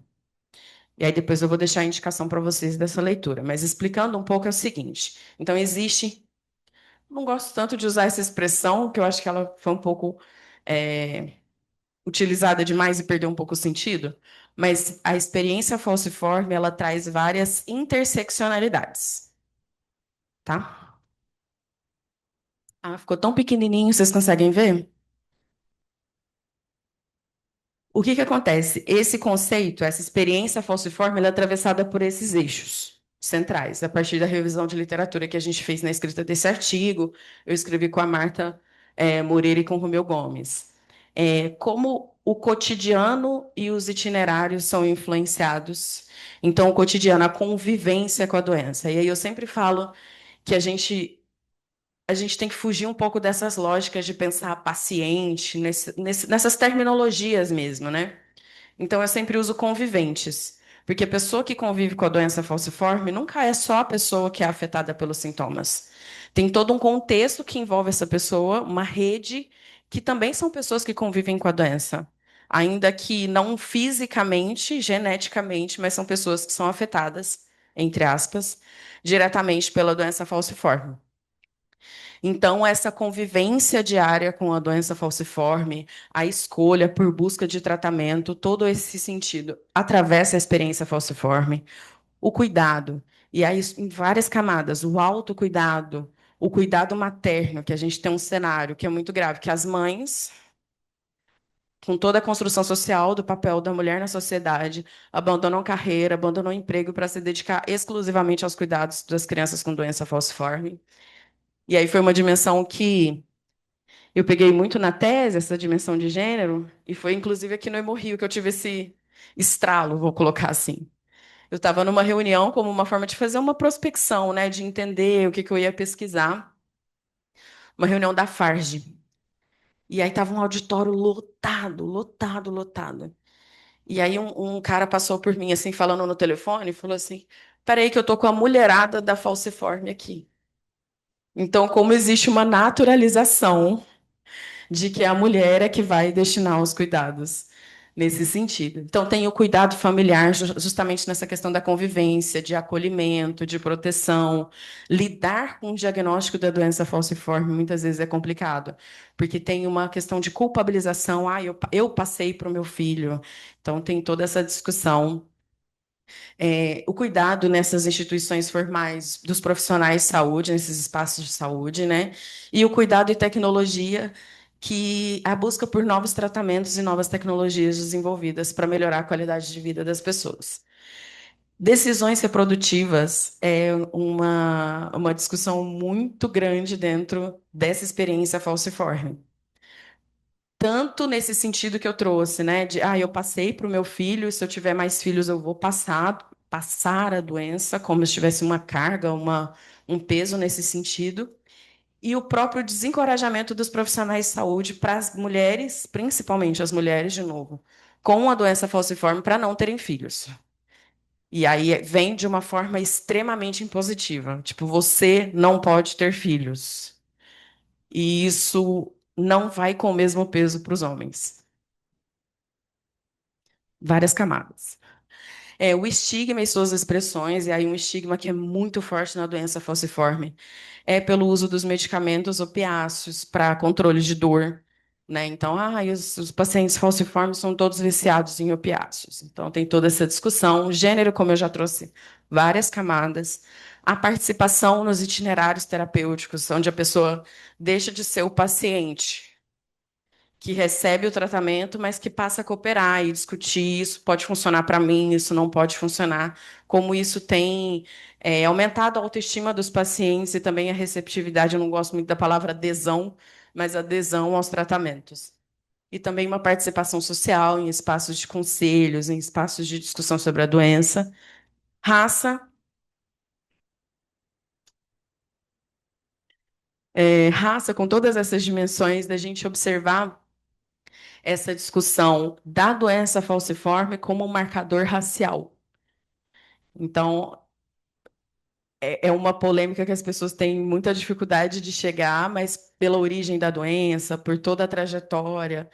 E aí depois eu vou deixar a indicação para vocês dessa leitura. Mas explicando um pouco é o seguinte. Então, existe... Não gosto tanto de usar essa expressão, que eu acho que ela foi um pouco utilizada demais e perdeu um pouco o sentido. Mas a experiência falciforme, ela traz várias interseccionalidades. Tá? Ah, ficou tão pequenininho, vocês conseguem ver? O que que acontece? Esse conceito, essa experiência falciforme, ela é atravessada por esses eixos centrais, a partir da revisão de literatura que a gente fez na escrita desse artigo. Eu escrevi com a Marta Moreira e com o Romeu Gomes. Como o cotidiano e os itinerários são influenciados. Então, o cotidiano, a convivência com a doença. E aí eu sempre falo que a gente tem que fugir um pouco dessas lógicas de pensar paciente, nessas terminologias mesmo, né? Então, eu sempre uso conviventes, porque a pessoa que convive com a doença falciforme nunca é só a pessoa que é afetada pelos sintomas. Tem todo um contexto que envolve essa pessoa, uma rede, que também são pessoas que convivem com a doença. Ainda que não fisicamente, geneticamente, mas são pessoas que são afetadas, entre aspas, diretamente pela doença falciforme. Então, essa convivência diária com a doença falciforme, a escolha por busca de tratamento, todo esse sentido atravessa a experiência falciforme, o cuidado, e aí em várias camadas, o autocuidado, o cuidado materno, que a gente tem um cenário que é muito grave, que as mães, com toda a construção social do papel da mulher na sociedade, abandonam carreira, abandonam emprego para se dedicar exclusivamente aos cuidados das crianças com doença falciforme. E aí foi uma dimensão que eu peguei muito na tese, essa dimensão de gênero, e foi inclusive aqui no Hemorrio que eu tive esse estralo, vou colocar assim. Eu estava numa reunião como uma forma de fazer uma prospecção, né, de entender o que que eu ia pesquisar, uma reunião da Farge. E aí estava um auditório lotado, lotado, lotado. E aí um cara passou por mim, assim, falando no telefone, e falou assim, peraí que eu tô com a mulherada da falciforme aqui. Então, como existe uma naturalização de que a mulher é que vai destinar os cuidados nesse sentido. Então, tem o cuidado familiar, justamente nessa questão da convivência, de acolhimento, de proteção. Lidar com o diagnóstico da doença falciforme muitas vezes é complicado, porque tem uma questão de culpabilização. Ah, eu passei para o meu filho. Então, tem toda essa discussão. O cuidado nessas instituições formais dos profissionais de saúde, nesses espaços de saúde, né? E o cuidado e tecnologia, que a busca por novos tratamentos e novas tecnologias desenvolvidas para melhorar a qualidade de vida das pessoas. Decisões reprodutivas é uma discussão muito grande dentro dessa experiência falciforme. Tanto nesse sentido que eu trouxe, né? De, eu passei para o meu filho, se eu tiver mais filhos, eu vou passar a doença, como se tivesse uma carga, um peso nesse sentido. E o próprio desencorajamento dos profissionais de saúde para as mulheres, principalmente as mulheres, de novo, com a doença falciforme, para não terem filhos. E aí vem de uma forma extremamente impositiva. Tipo, você não pode ter filhos. E isso não vai com o mesmo peso para os homens. Várias camadas. O estigma e suas expressões, e aí um estigma que é muito forte na doença falciforme, é pelo uso dos medicamentos opiáceos para controle de dor, né? Então, os pacientes falciformes são todos viciados em opiáceos. Então, tem toda essa discussão. O gênero, como eu já trouxe, várias camadas. A participação nos itinerários terapêuticos, onde a pessoa deixa de ser o paciente que recebe o tratamento, mas que passa a cooperar e discutir isso pode funcionar para mim, isso não pode funcionar, como isso tem aumentado a autoestima dos pacientes e também a receptividade, eu não gosto muito da palavra adesão, mas adesão aos tratamentos. E também uma participação social em espaços de conselhos, em espaços de discussão sobre a doença. Raça, raça com todas essas dimensões da gente observar essa discussão da doença falciforme como um marcador racial. Então, é uma polêmica que as pessoas têm muita dificuldade de chegar, mas pela origem da doença, por toda a trajetória,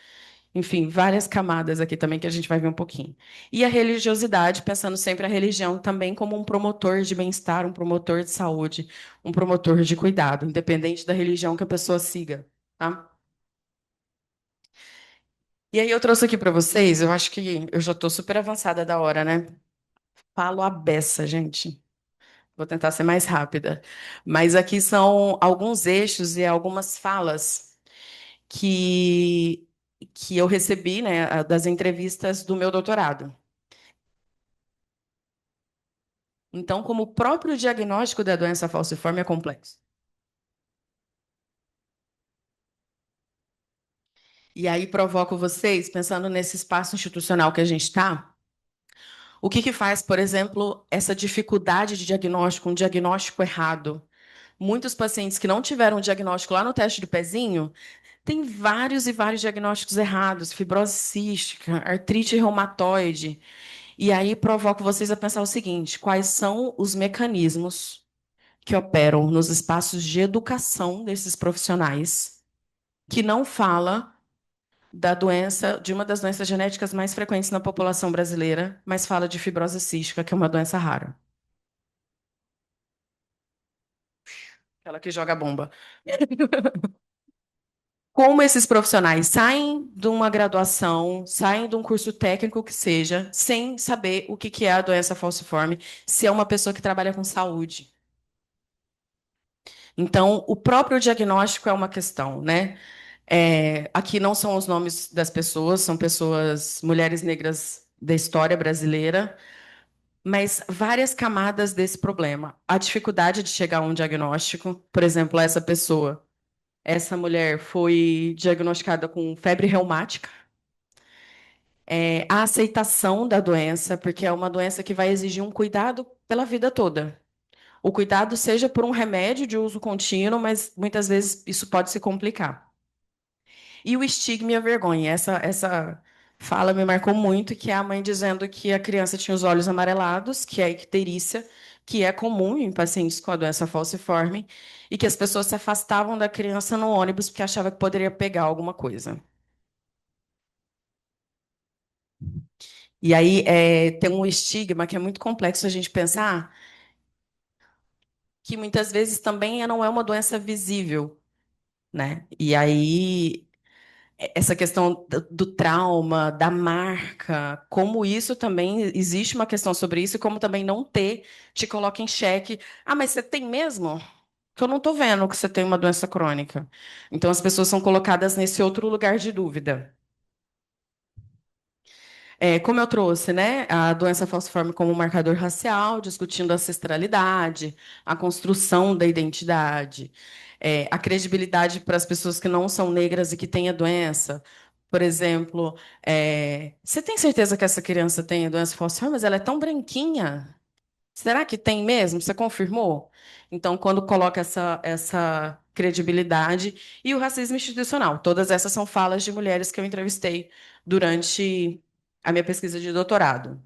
enfim, várias camadas aqui também que a gente vai ver um pouquinho. E a religiosidade, pensando sempre a religião também como um promotor de bem-estar, um promotor de saúde, um promotor de cuidado, independente da religião que a pessoa siga, tá? E aí eu trouxe aqui para vocês, eu acho que eu já estou super avançada da hora, né? Falo a beça, gente. Vou tentar ser mais rápida. Mas aqui são alguns eixos e algumas falas que, que eu recebi, né, das entrevistas do meu doutorado. Então, como o próprio diagnóstico da doença falciforme é complexo. E aí provoco vocês, pensando nesse espaço institucional que a gente está, o que que faz, por exemplo, essa dificuldade de diagnóstico, um diagnóstico errado? Muitos pacientes que não tiveram um diagnóstico lá no teste do pezinho tem vários e vários diagnósticos errados, fibrose cística, artrite reumatoide. E aí provoco vocês a pensar o seguinte: quais são os mecanismos que operam nos espaços de educação desses profissionais que não fala da doença, de uma das doenças genéticas mais frequentes na população brasileira, mas fala de fibrose cística, que é uma doença rara. Aquela que joga bomba. Como esses profissionais saem de uma graduação, saem de um curso técnico que seja, sem saber o que que é a doença falciforme, se é uma pessoa que trabalha com saúde. Então, o próprio diagnóstico é uma questão, né? Aqui não são os nomes das pessoas, são pessoas, mulheres negras da história brasileira, mas várias camadas desse problema. A dificuldade de chegar a um diagnóstico, por exemplo, essa mulher foi diagnosticada com febre reumática. A aceitação da doença, porque é uma doença que vai exigir um cuidado pela vida toda. O cuidado seja por um remédio de uso contínuo, mas muitas vezes isso pode se complicar. E o estigma e a vergonha. Essa fala me marcou muito, que é a mãe dizendo que a criança tinha os olhos amarelados, que é a icterícia, que é comum em pacientes com a doença falciforme, e que as pessoas se afastavam da criança no ônibus porque achavam que poderia pegar alguma coisa. E aí tem um estigma que é muito complexo a gente pensar que muitas vezes também não é uma doença visível, né? E aí essa questão do trauma, da marca, como isso também existe uma questão sobre isso, e como também não ter te coloca em xeque. Ah, mas você tem mesmo? Que eu não estou vendo que você tem uma doença crônica. Então as pessoas são colocadas nesse outro lugar de dúvida. Como eu trouxe, né, a doença falciforme como marcador racial, discutindo a ancestralidade, a construção da identidade, a credibilidade para as pessoas que não são negras e que têm a doença. Por exemplo, você tem certeza que essa criança tem a doença falciforme, mas ela é tão branquinha? Será que tem mesmo? Você confirmou? Então, quando coloca essa credibilidade e o racismo institucional, todas essas são falas de mulheres que eu entrevistei durante a minha pesquisa de doutorado.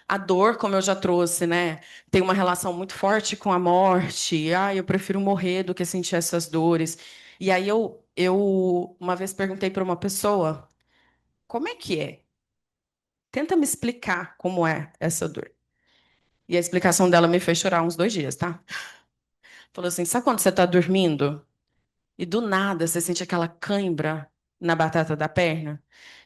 A dor, como eu já trouxe, né, tem uma relação muito forte com a morte. Ah, eu prefiro morrer do que sentir essas dores. E aí eu uma vez perguntei para uma pessoa, como é que é? Tenta me explicar como é essa dor. E a explicação dela me fez chorar uns 2 dias, tá? Falou assim: sabe quando você está dormindo e do nada você sente aquela cãibra na batata da perna?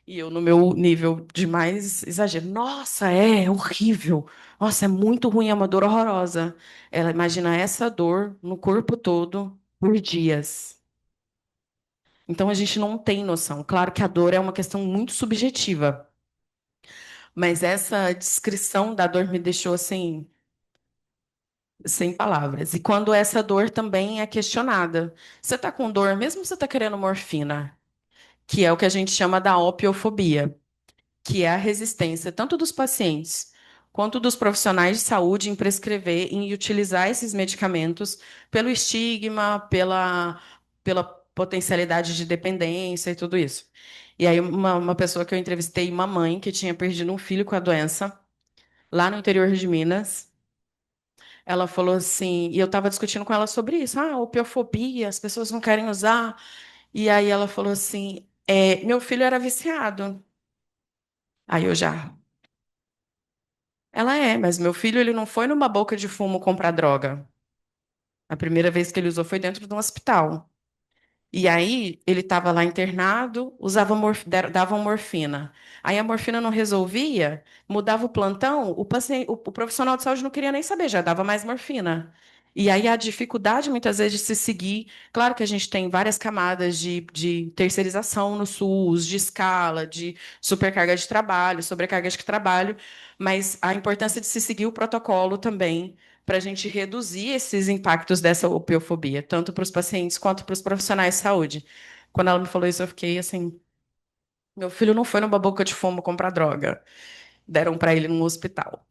E eu, no meu nível de mais exagero, nossa, é horrível. Nossa, é muito ruim, é uma dor horrorosa. Ela imagina essa dor no corpo todo por dias. Então a gente não tem noção. Claro que a dor é uma questão muito subjetiva, mas essa descrição da dor me deixou assim sem palavras. E quando essa dor também é questionada. Você está com dor, mesmo se você está querendo morfina, que é o que a gente chama da opiofobia, que é a resistência tanto dos pacientes quanto dos profissionais de saúde em prescrever, em utilizar esses medicamentos pelo estigma, pela potencialidade de dependência e tudo isso. E aí, uma pessoa que eu entrevistei, uma mãe que tinha perdido um filho com a doença, lá no interior de Minas. Ela falou assim, e eu estava discutindo com ela sobre isso. Ah, opiofobia, as pessoas não querem usar. E aí ela falou assim, meu filho era viciado. Aí eu já. Ela mas meu filho ele não foi numa boca de fumo comprar droga. A primeira vez que ele usou foi dentro de um hospital. E aí ele estava lá internado, davam morfina. Aí a morfina não resolvia, mudava o plantão, o profissional de saúde não queria nem saber, já dava mais morfina. E aí a dificuldade muitas vezes de se seguir. Claro que a gente tem várias camadas de terceirização no SUS, de escala, de supercarga de trabalho, sobrecarga de trabalho, mas a importância de se seguir o protocolo também para a gente reduzir esses impactos dessa opiofobia, tanto para os pacientes quanto para os profissionais de saúde. Quando ela me falou isso, eu fiquei assim: meu filho não foi numa boca de fumo comprar droga, deram para ele num hospital.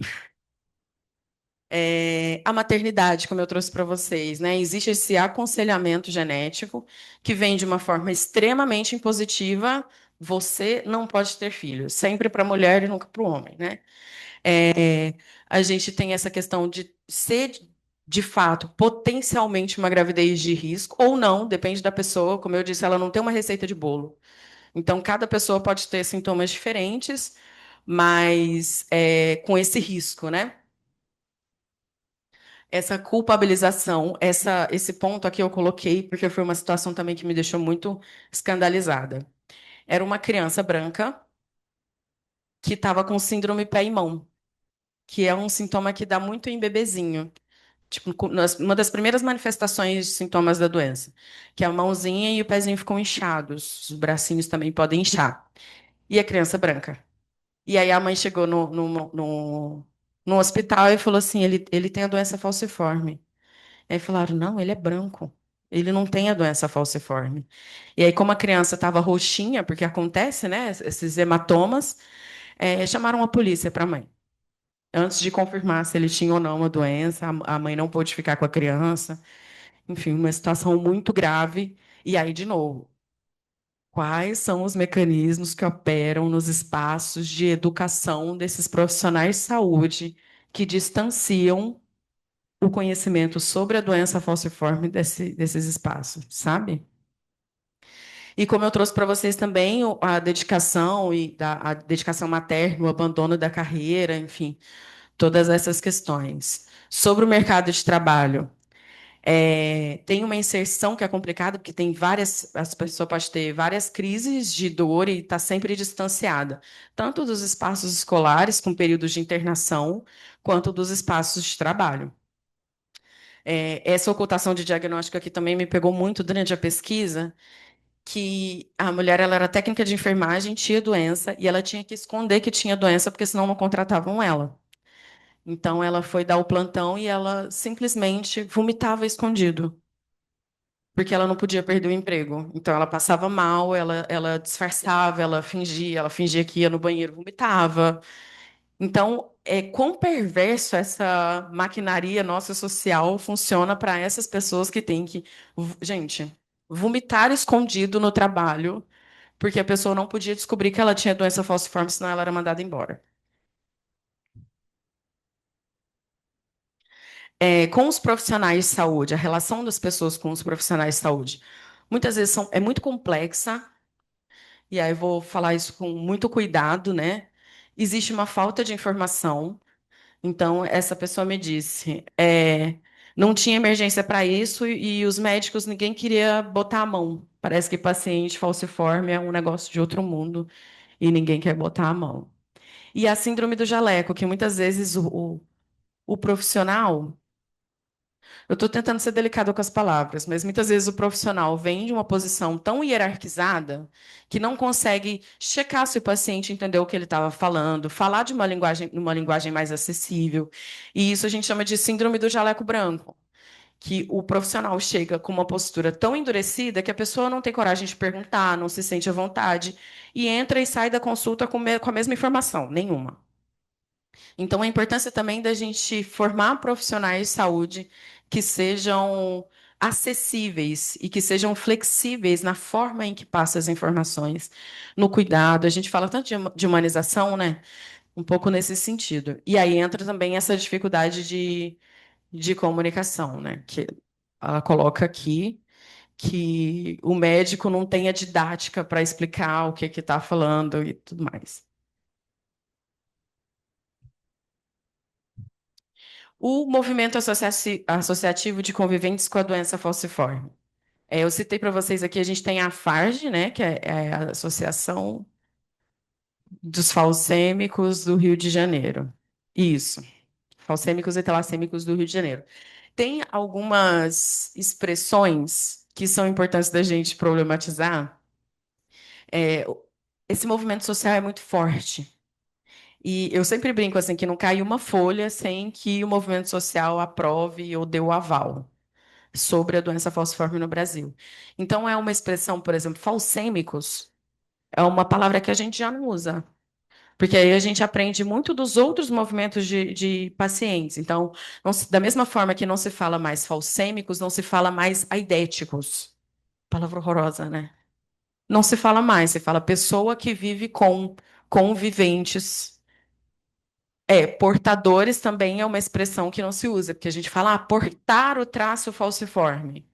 A maternidade, como eu trouxe para vocês, né? Existe esse aconselhamento genético que vem de uma forma extremamente impositiva. Você não pode ter filhos, sempre para a mulher e nunca para o homem, né? A gente tem essa questão de ser, de fato, potencialmente uma gravidez de risco, ou não, depende da pessoa. Como eu disse, ela não tem uma receita de bolo. Então, cada pessoa pode ter sintomas diferentes, mas com esse risco, né? Essa culpabilização, esse ponto aqui eu coloquei, porque foi uma situação também que me deixou muito escandalizada. Era uma criança branca que estava com síndrome pé e mão, que é um sintoma que dá muito em bebezinho. Tipo, uma das primeiras manifestações de sintomas da doença, que é a mãozinha e o pezinho ficam inchados, os bracinhos também podem inchar. E a criança branca. E aí a mãe chegou no hospital e falou assim: ele tem a doença falciforme. Aí falaram: não, ele é branco. Ele não tem a doença falciforme. E aí, como a criança estava roxinha, porque acontece, né, esses hematomas, chamaram a polícia para a mãe. Antes de confirmar se ele tinha ou não uma doença, a mãe não pôde ficar com a criança. Enfim, uma situação muito grave. E aí, de novo, quais são os mecanismos que operam nos espaços de educação desses profissionais de saúde que distanciam o conhecimento sobre a doença falciforme desses espaços, sabe? E como eu trouxe para vocês também a dedicação a dedicação materna, o abandono da carreira, enfim, todas essas questões. Sobre o mercado de trabalho, tem uma inserção que é complicada, porque tem várias, as pessoas podem ter várias crises de dor e está sempre distanciada, tanto dos espaços escolares, com períodos de internação, quanto dos espaços de trabalho. Essa ocultação de diagnóstico aqui também me pegou muito durante a pesquisa, que a mulher ela era técnica de enfermagem, tinha doença, e ela tinha que esconder que tinha doença, porque senão não contratavam ela. Então, ela foi dar o plantão e ela simplesmente vomitava escondido, porque ela não podia perder o emprego. Então, ela passava mal, ela disfarçava, ela fingia que ia no banheiro, vomitava. Então, quão perverso essa maquinaria nossa social funciona para essas pessoas que têm que, gente, vomitar escondido no trabalho, porque a pessoa não podia descobrir que ela tinha doença falciforme, senão ela era mandada embora. Com os profissionais de saúde, a relação das pessoas com os profissionais de saúde, muitas vezes é muito complexa, e aí eu vou falar isso com muito cuidado, né? Existe uma falta de informação. Então, essa pessoa me disse, não tinha emergência para isso e os médicos, ninguém queria botar a mão. Parece que paciente falciforme é um negócio de outro mundo e ninguém quer botar a mão. E a síndrome do jaleco, que muitas vezes o profissional, eu estou tentando ser delicado com as palavras, mas muitas vezes o profissional vem de uma posição tão hierarquizada que não consegue checar se o paciente entendeu o que ele estava falando, falar de uma linguagem mais acessível. E isso a gente chama de síndrome do jaleco branco, que o profissional chega com uma postura tão endurecida que a pessoa não tem coragem de perguntar, não se sente à vontade, e entra e sai da consulta com a mesma informação, nenhuma. Então, a importância também da gente formar profissionais de saúde que sejam acessíveis e que sejam flexíveis na forma em que passa as informações, no cuidado. A gente fala tanto de humanização, né? Um pouco nesse sentido. E aí entra também essa dificuldade de comunicação, né? Que ela coloca aqui que o médico não tem a didática para explicar o que está falando e tudo mais. O movimento associativo de conviventes com a doença falciforme. Eu citei para vocês aqui, a gente tem a FARJ, né, que é a Associação dos Falcêmicos do Rio de Janeiro. Isso, falcêmicos e talassêmicos do Rio de Janeiro. Tem algumas expressões que são importantes da gente problematizar. É, esse movimento social é muito forte. E eu sempre brinco assim que não cai uma folha sem que o movimento social aprove ou dê o aval sobre a doença falciforme no Brasil. Então, é uma expressão, por exemplo, falcêmicos, é uma palavra que a gente já não usa, porque aí a gente aprende muito dos outros movimentos de pacientes. Então, da mesma forma que não se fala mais falcêmicos, não se fala mais aidéticos. Palavra horrorosa, né? Não se fala mais, se fala pessoa que vive com conviventes. Portadores também é uma expressão que não se usa, porque a gente fala, portar o traço falciforme.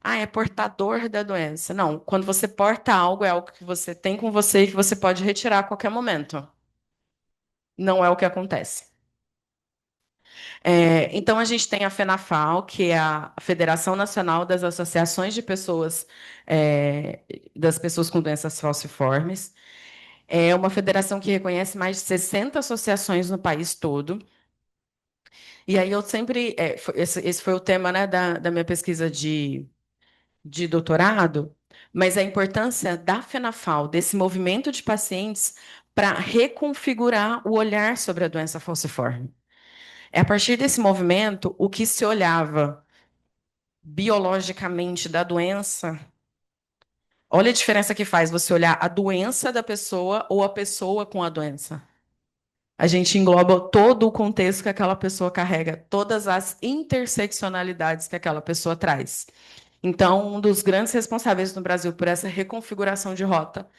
É portador da doença. Não, quando você porta algo, é algo que você tem com você e que você pode retirar a qualquer momento. Não é o que acontece. Então, a gente tem a FENAFAL, que é a Federação Nacional das Associações de Pessoas, das Pessoas com Doenças Falciformes. É uma federação que reconhece mais de 60 associações no país todo. E aí eu sempre. Esse foi o tema, né, da minha pesquisa de doutorado, mas a importância da FenaFal, desse movimento de pacientes, para reconfigurar o olhar sobre a doença falciforme. É a partir desse movimento, o que se olhava biologicamente da doença. Olha a diferença que faz você olhar a doença da pessoa ou a pessoa com a doença. A gente engloba todo o contexto que aquela pessoa carrega, todas as interseccionalidades que aquela pessoa traz. Então, um dos grandes responsáveis no Brasil por essa reconfiguração de rota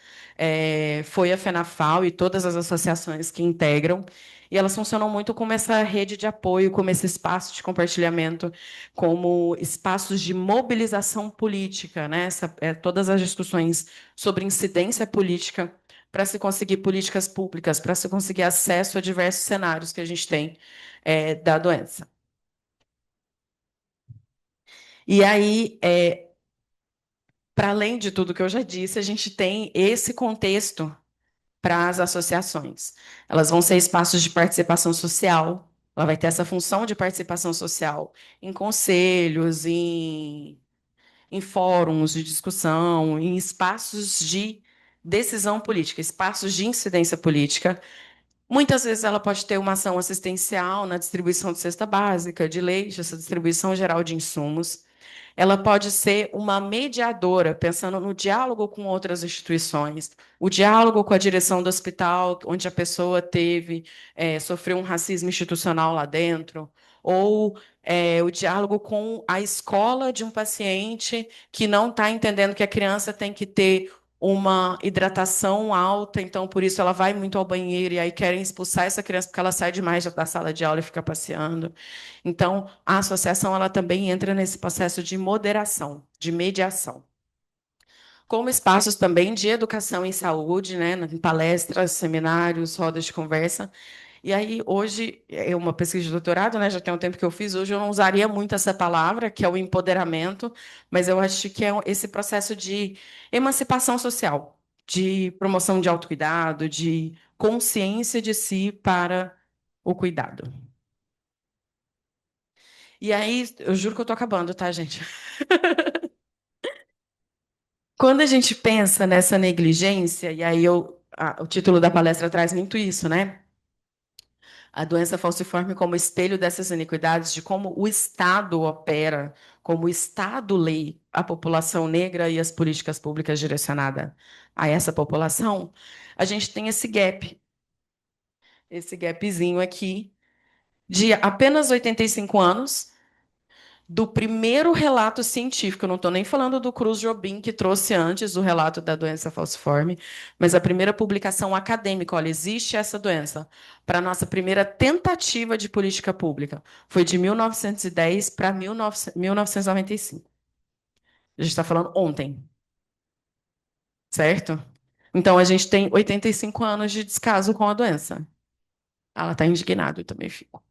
foi a FENAFAL e todas as associações que integram. E elas funcionam muito como essa rede de apoio, como esse espaço de compartilhamento, como espaços de mobilização política, né? Todas as discussões sobre incidência política para se conseguir políticas públicas, para se conseguir acesso a diversos cenários que a gente tem da doença. E aí, para além de tudo que eu já disse, a gente tem esse contexto para as associações. Elas vão ser espaços de participação social, ela vai ter essa função de participação social em conselhos, em fóruns de discussão, em espaços de decisão política, espaços de incidência política. Muitas vezes ela pode ter uma ação assistencial na distribuição de cesta básica, de leite, essa distribuição geral de insumos. Ela pode ser uma mediadora, pensando no diálogo com outras instituições, o diálogo com a direção do hospital, onde a pessoa sofreu um racismo institucional lá dentro, ou o diálogo com a escola de um paciente que não está entendendo que a criança tem que ter uma hidratação alta, então por isso ela vai muito ao banheiro e aí querem expulsar essa criança porque ela sai demais da sala de aula e fica passeando. Então, a associação ela também entra nesse processo de moderação, de mediação. Como espaços também de educação em saúde, né, em palestras, seminários, rodas de conversa. E aí, hoje, é uma pesquisa de doutorado, né, já tem um tempo que eu fiz, hoje eu não usaria muito essa palavra, que é o empoderamento, mas eu acho que é esse processo de emancipação social, de promoção de autocuidado, de consciência de si para o cuidado. E aí, eu juro que eu estou acabando, tá, gente? Quando a gente pensa nessa negligência, e aí o título da palestra traz muito isso, né? A doença falciforme como espelho dessas iniquidades, de como o Estado opera, como o Estado lê a população negra e as políticas públicas direcionadas a essa população, a gente tem esse gapzinho aqui, de apenas 85 anos, do primeiro relato científico, eu não estou nem falando do Cruz Jobim, que trouxe antes o relato da doença falciforme, mas a primeira publicação acadêmica, olha, existe essa doença, para a nossa primeira tentativa de política pública, foi de 1910 para 1995. A gente está falando ontem, certo? Então, a gente tem 85 anos de descaso com a doença. Ela está indignada, eu também fico.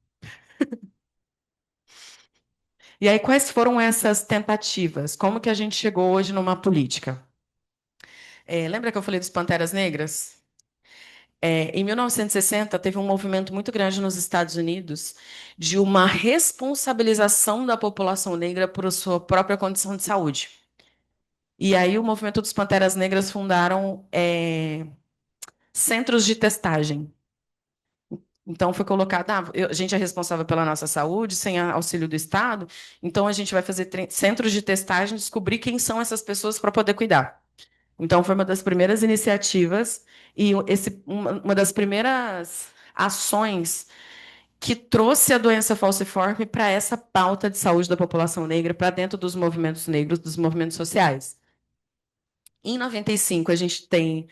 E aí, quais foram essas tentativas? Como que a gente chegou hoje numa política? Lembra que eu falei dos Panteras Negras? Em 1960, teve um movimento muito grande nos Estados Unidos de uma responsabilização da população negra por sua própria condição de saúde. E aí, o movimento dos Panteras Negras fundaram centros de testagem. Então, foi colocado, a gente é responsável pela nossa saúde, sem auxílio do Estado, então a gente vai fazer centros de testagem, descobrir quem são essas pessoas para poder cuidar. Então, foi uma das primeiras iniciativas e uma das primeiras ações que trouxe a doença falciforme para essa pauta de saúde da população negra, para dentro dos movimentos negros, dos movimentos sociais. Em 95, a gente tem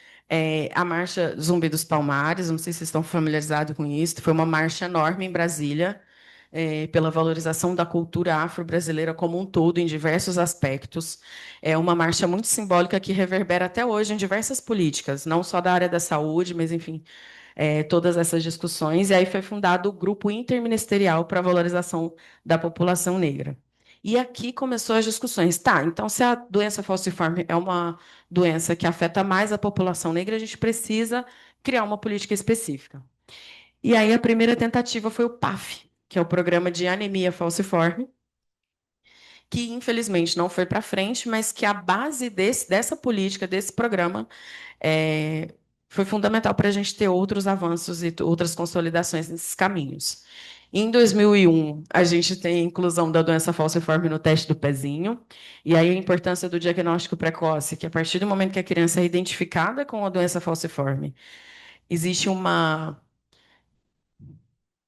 a Marcha Zumbi dos Palmares, não sei se vocês estão familiarizados com isso, foi uma marcha enorme em Brasília, pela valorização da cultura afro-brasileira como um todo, em diversos aspectos. É uma marcha muito simbólica que reverbera até hoje em diversas políticas, não só da área da saúde, mas, enfim, todas essas discussões. E aí foi fundado o Grupo Interministerial para a Valorização da População Negra. E aqui começou as discussões. Tá, então, se a doença falciforme é uma doença que afeta mais a população negra, a gente precisa criar uma política específica. E aí a primeira tentativa foi o PAF, que é o Programa de Anemia Falciforme, que infelizmente não foi para frente, mas que a base dessa política, desse programa, foi fundamental para a gente ter outros avanços e outras consolidações nesses caminhos. Em 2001, a gente tem a inclusão da doença falciforme no teste do pezinho, e aí a importância do diagnóstico precoce, que a partir do momento que a criança é identificada com a doença falciforme, existe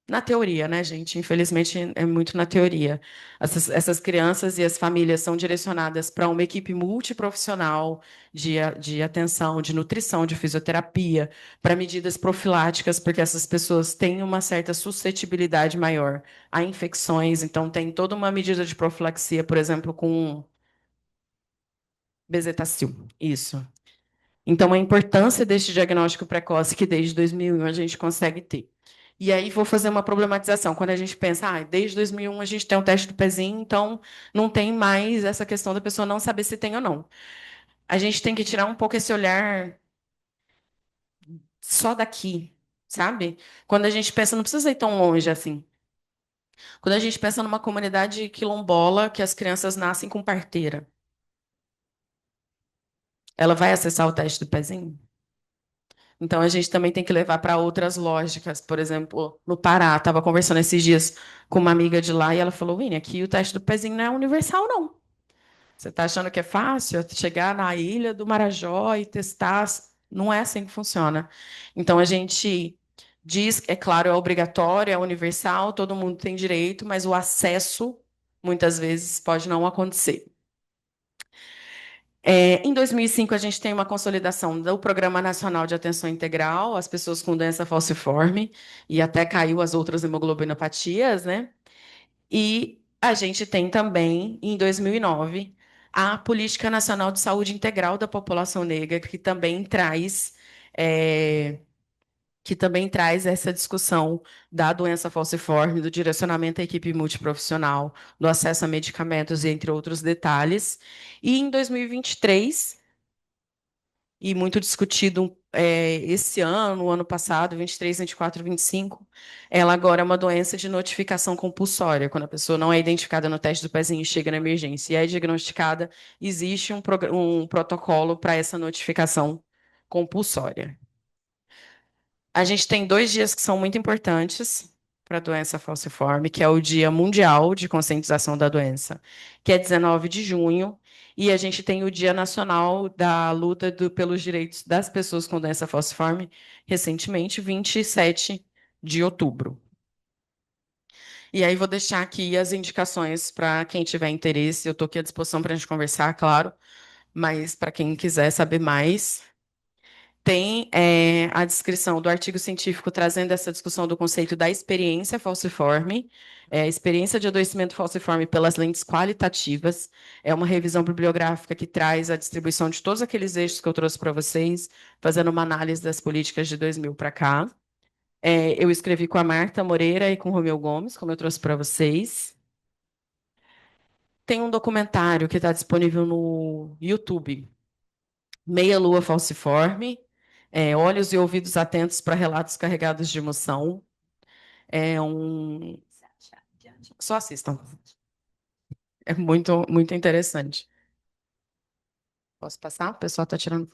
Na teoria, né, gente? Infelizmente, é muito na teoria. Essas crianças e as famílias são direcionadas para uma equipe multiprofissional de atenção, de nutrição, de fisioterapia, para medidas profiláticas, porque essas pessoas têm uma certa suscetibilidade maior a infecções. Então, tem toda uma medida de profilaxia, por exemplo, com bezetacil. Isso. Então, a importância deste diagnóstico precoce, que desde 2001 a gente consegue ter. E aí vou fazer uma problematização. Quando a gente pensa, desde 2001 a gente tem o teste do pezinho, então não tem mais essa questão da pessoa não saber se tem ou não. A gente tem que tirar um pouco esse olhar só daqui, sabe? Quando a gente pensa, não precisa ir tão longe assim. Quando a gente pensa numa comunidade quilombola que as crianças nascem com parteira, ela vai acessar o teste do pezinho? Então, a gente também tem que levar para outras lógicas. Por exemplo, no Pará, estava conversando esses dias com uma amiga de lá e ela falou: Winnie, aqui o teste do pezinho não é universal, não. Você está achando que é fácil chegar na ilha do Marajó e testar? Não é assim que funciona. Então, a gente diz, é claro, é obrigatório, é universal, todo mundo tem direito, mas o acesso, muitas vezes, pode não acontecer. Em 2005, a gente tem uma consolidação do Programa Nacional de Atenção Integral às pessoas com doença falciforme, e até caiu as outras hemoglobinopatias, né? E a gente tem também, em 2009, a Política Nacional de Saúde Integral da População Negra, é, que também traz essa discussão da doença falciforme, do direcionamento à equipe multiprofissional, do acesso a medicamentos, entre outros detalhes. E em 2023 e muito discutido esse ano, o ano passado, 23, 24, 25, ela agora é uma doença de notificação compulsória. Quando a pessoa não é identificada no teste do pezinho e chega na emergência e é diagnosticada, existe um protocolo para essa notificação compulsória. A gente tem 2 dias que são muito importantes para a doença falciforme, que é o Dia Mundial de Conscientização da Doença, que é 19 de junho, e a gente tem o Dia Nacional da Luta pelos Direitos das Pessoas com Doença Falciforme, recentemente, 27 de outubro. E aí vou deixar aqui as indicações para quem tiver interesse. Eu estou aqui à disposição para a gente conversar, claro, mas para quem quiser saber mais, tem a descrição do artigo científico trazendo essa discussão do conceito da experiência falciforme, experiência de adoecimento falciforme pelas lentes qualitativas. É uma revisão bibliográfica que traz a distribuição de todos aqueles eixos que eu trouxe para vocês, fazendo uma análise das políticas de 2000 para cá. Eu escrevi com a Marta Moreira e com o Romeu Gomes, como eu trouxe para vocês. Tem um documentário que está disponível no YouTube, Meia Lua Falciforme, olhos e ouvidos atentos para relatos carregados de emoção. É um. Só assistam. É muito, muito interessante. Posso passar? O pessoal está tirando.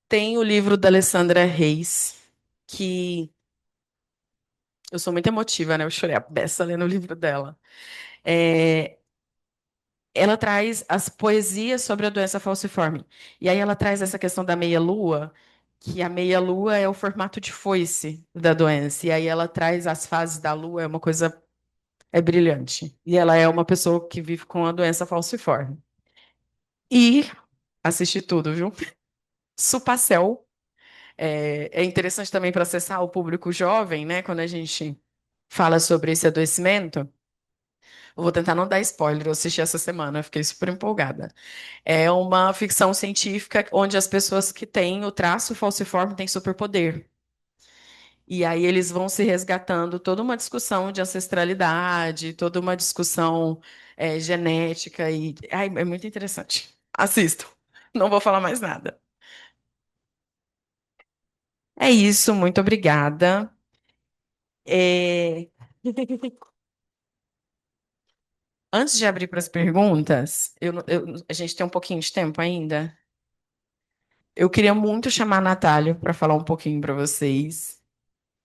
Tem o livro da Alessandra Reis, que eu sou muito emotiva, né? Eu chorei a beça lendo o livro dela. É, ela traz as poesias sobre a doença falciforme. E aí ela traz essa questão da meia-lua, que a meia-lua é o formato de foice da doença. E aí ela traz as fases da lua, é uma coisa, é brilhante. E ela é uma pessoa que vive com a doença falciforme. E assisti tudo, viu? Supacel. É interessante também para acessar o público jovem, né? Quando a gente fala sobre esse adoecimento. Eu vou tentar não dar spoiler, eu assisti essa semana, eu fiquei super empolgada. É uma ficção científica onde as pessoas que têm o traço falciforme têm superpoder. E aí eles vão se resgatando toda uma discussão de ancestralidade, toda uma discussão genética e ai, é muito interessante. Assisto. Não vou falar mais nada. É isso, muito obrigada. É, Antes de abrir para as perguntas, a gente tem um pouquinho de tempo ainda. Eu queria muito chamar a Natália para falar um pouquinho para vocês.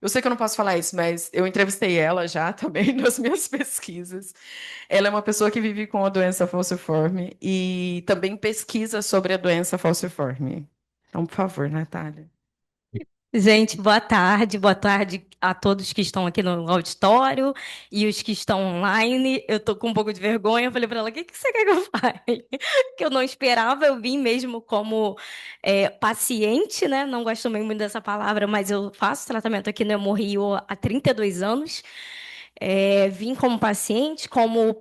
Eu sei que eu não posso falar isso, mas eu entrevistei ela já também nas minhas pesquisas. Ela é uma pessoa que vive com a doença falciforme e também pesquisa sobre a doença falciforme. Então, por favor, Natália. Gente, boa tarde a todos que estão aqui no auditório e os que estão online. Eu tô com um pouco de vergonha, eu falei para ela, o que que você quer que eu faça? Que eu não esperava, eu vim mesmo como paciente, né? Não gosto também muito dessa palavra, mas eu faço tratamento aqui no Hemorrio há 32 anos. Vim como paciente, como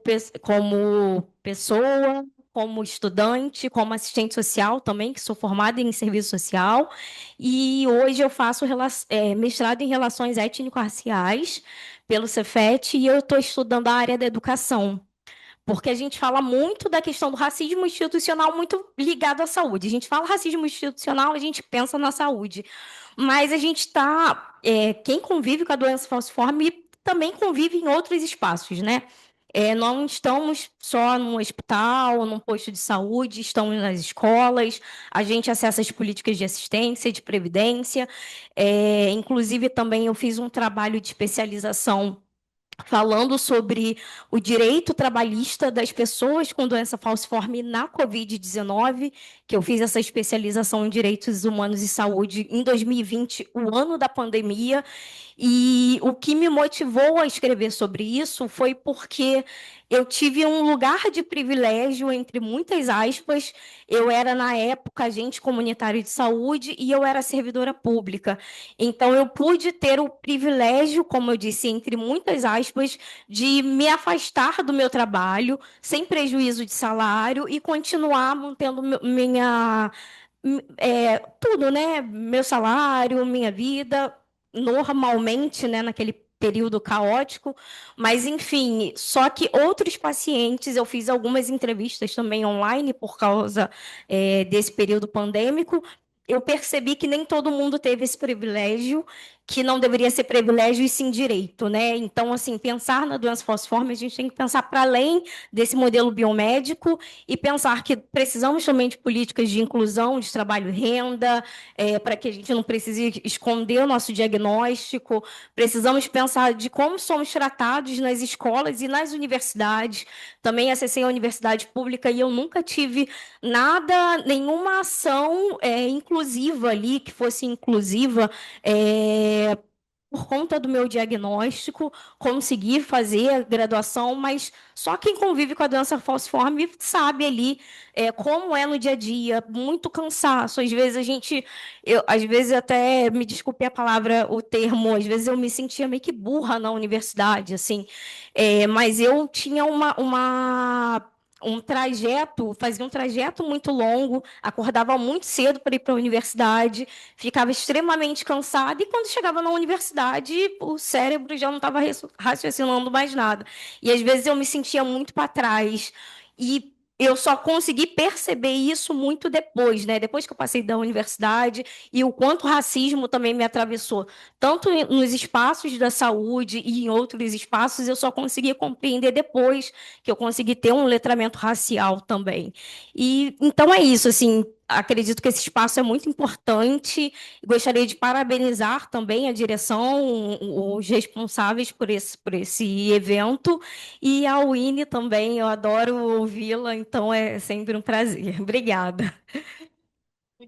pessoa, como estudante, como assistente social também, que sou formada em serviço social. E hoje eu faço mestrado em relações étnico-raciais pelo Cefet e eu estou estudando a área da educação. Porque a gente fala muito da questão do racismo institucional muito ligado à saúde. A gente fala racismo institucional, a gente pensa na saúde. Mas a gente está. Quem convive com a doença falciforme também convive em outros espaços, né? Não estamos só no hospital, num posto de saúde, estamos nas escolas, a gente acessa as políticas de assistência, de previdência. Inclusive, também eu fiz um trabalho de especialização falando sobre o direito trabalhista das pessoas com doença falciforme na Covid-19, que eu fiz essa especialização em direitos humanos e saúde em 2020, o ano da pandemia, e o que me motivou a escrever sobre isso foi porque eu tive um lugar de privilégio, entre muitas aspas. Eu era, na época, agente comunitário de saúde e eu era servidora pública. Então, eu pude ter o privilégio, como eu disse, entre muitas aspas, de me afastar do meu trabalho, sem prejuízo de salário, e continuar mantendo tudo, né? Meu salário, minha vida, normalmente, né? Naquele período caótico, mas enfim, só que outros pacientes, eu fiz algumas entrevistas também online por causa desse período pandêmico. Eu percebi que nem todo mundo teve esse privilégio, que não deveria ser privilégio e sim direito, né? Então, assim, pensar na doença falciforme, a gente tem que pensar para além desse modelo biomédico e pensar que precisamos também de políticas de inclusão, de trabalho e renda, para que a gente não precise esconder o nosso diagnóstico. Precisamos pensar de como somos tratados nas escolas e nas universidades. Também acessei a universidade pública e eu nunca tive nada, nenhuma ação inclusiva ali, que fosse inclusiva, por conta do meu diagnóstico, consegui fazer a graduação, mas só quem convive com a doença falciforme sabe ali como é no dia a dia, muito cansaço. Às vezes às vezes até, me desculpe a palavra, o termo, às vezes eu me sentia meio que burra na universidade, assim. Mas eu tinha fazia um trajeto muito longo, acordava muito cedo para ir para a universidade, ficava extremamente cansada, e quando chegava na universidade, o cérebro já não estava raciocinando mais nada. E às vezes eu me sentia muito para trás. E eu só consegui perceber isso muito depois, né? Depois que eu passei da universidade, e o quanto o racismo também me atravessou, tanto nos espaços da saúde e em outros espaços, eu só consegui compreender depois que eu consegui ter um letramento racial também. E então é isso, assim, acredito que esse espaço é muito importante. Gostaria de parabenizar também a direção, os responsáveis por esse evento, e a Winnie também, eu adoro ouvi-la, então é sempre um prazer. Obrigada.